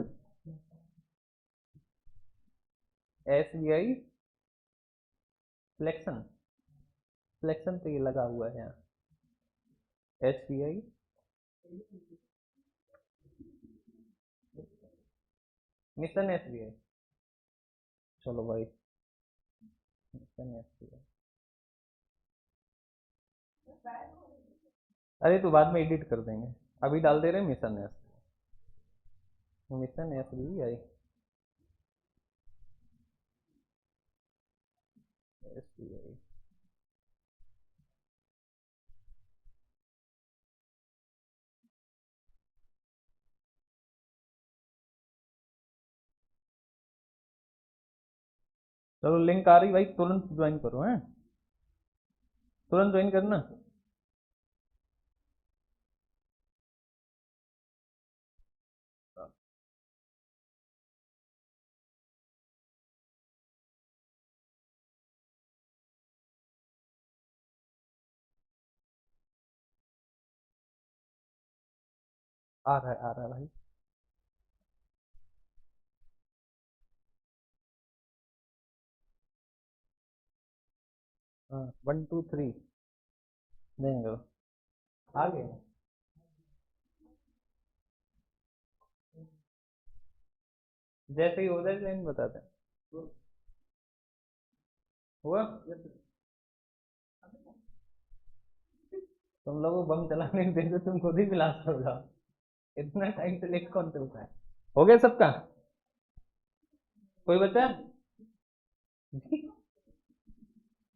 SBI सिलेक्शन, सिलेक्शन पे ये लगा हुआ है यहाँ, SBI मिशन SBI, चलो भाई मिशन SBI। अरे तो बाद में एडिट कर देंगे, अभी डाल दे रहे mission SBI, mission SBI, SBI। चलो लिंक आ रही भाई, तुरंत ज्वाइन करो हैं, तुरंत ज्वाइन करना। आ रहा है भाई। हाँ 1 2 3 देंगे, आ गए। जैसे ही हो जाए ज्वाइन बता दें। हुआ, तुम लोगों को बम चलाने के देते तुम खुद ही ब्लास्ट हो जाओ, इतना टाइम से लेकर कौन चलता है। हो गया सबका, कोई बचा?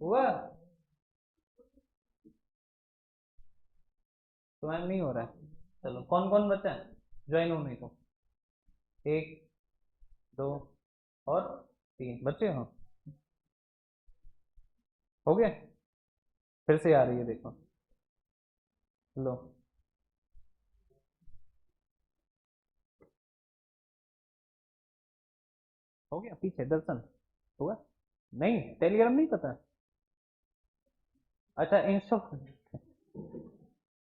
हुआ, तुम्हारा नहीं हो रहा है, चलो कौन कौन बचा है ज्वाइन होने को? एक, दो और तीन बच्चे हो, हो गया। फिर से आ रही है देखो, लो हो गया, पीछे दर्शन हुआ, नहीं टेलीग्राम नहीं पता, अच्छा इंस्टॉल,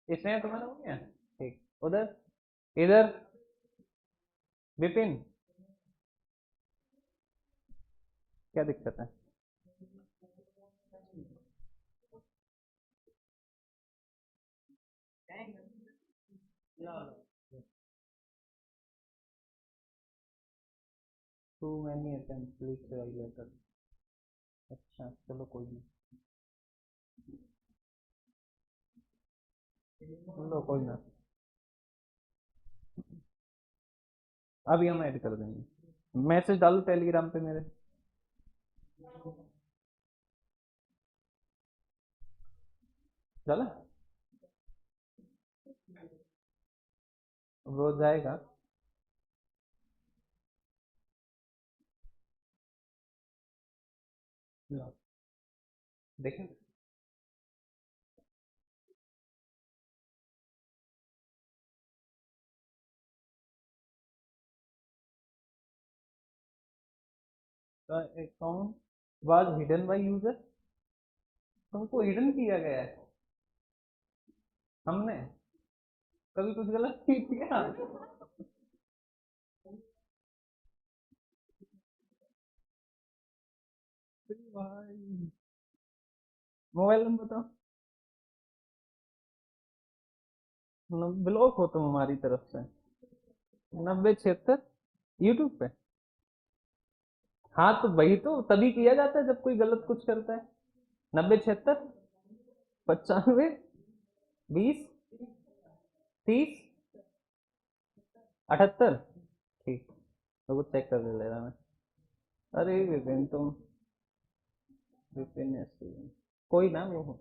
इसमें तुम्हारा हो गया, ठीक। उधर, इधर विपिन, क्या दिक्कत है? 2 many attempts, please try later। अच्छा चलो कोई नहीं, लो कोई ना, अभी हम ऐड कर देंगे, मैसेज डालो टेलीग्राम पे मेरे। चला, वो जाएगा, देखें। Account was hidden by user, तुमको हिडन किया गया है, हमने कभी कुछ गलत नहीं किया। भाई मोबाइल नंबर बताओ, ब्लॉक हो तुम हमारी तरफ से। 90 76 यूट्यूब पे, हाँ तो वही तो तभी किया जाता है जब कोई गलत कुछ करता है। 90 76 95 20 30 78। ठीक, तो चेक कर ले रहा मैं। अरे विपिन तुम, विपिन ऐसे कोई ना वो हो।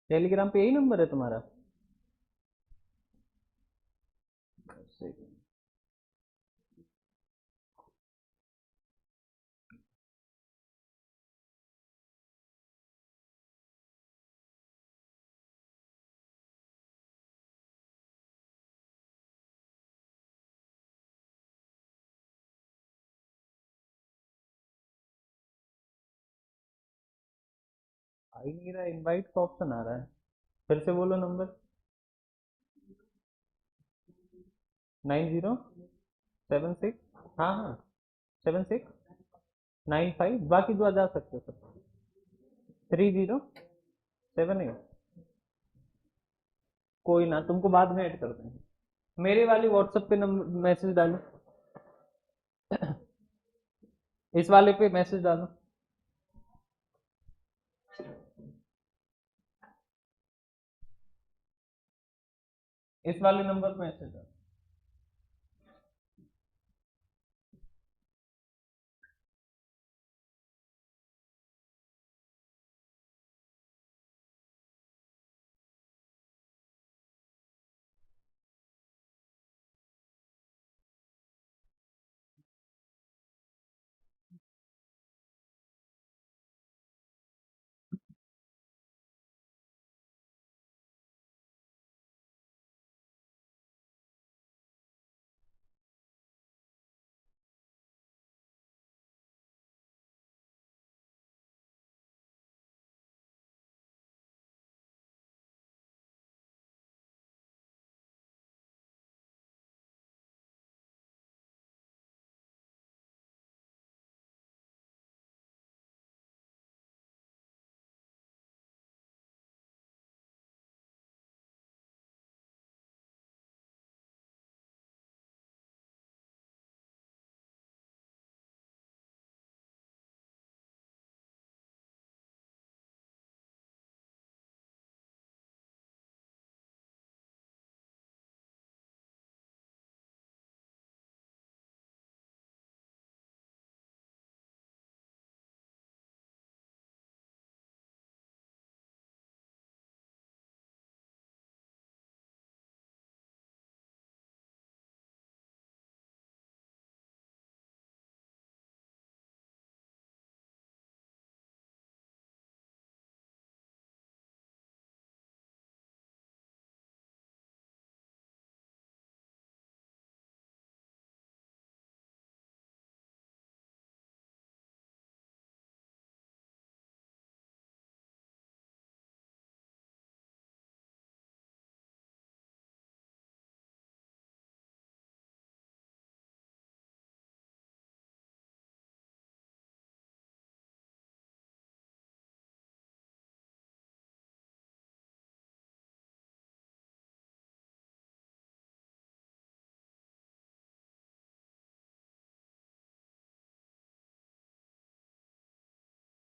टेलीग्राम पे यही नंबर है तुम्हारा? 'आ ही नहीं रहा, इनवाइट का ऑप्शन आ रहा है। फिर से बोलो नंबर। 9076, हाँ हाँ, 7695, बाकी जो आ जा सकते हो सब। 3078। कोई ना, तुमको बाद में ऐड कर देंगे। मेरे वाली व्हाट्सएप पे नंबर मैसेज डालो, इस वाले पे मैसेज डालो, इस वाले नंबर पे मैसेज डालो।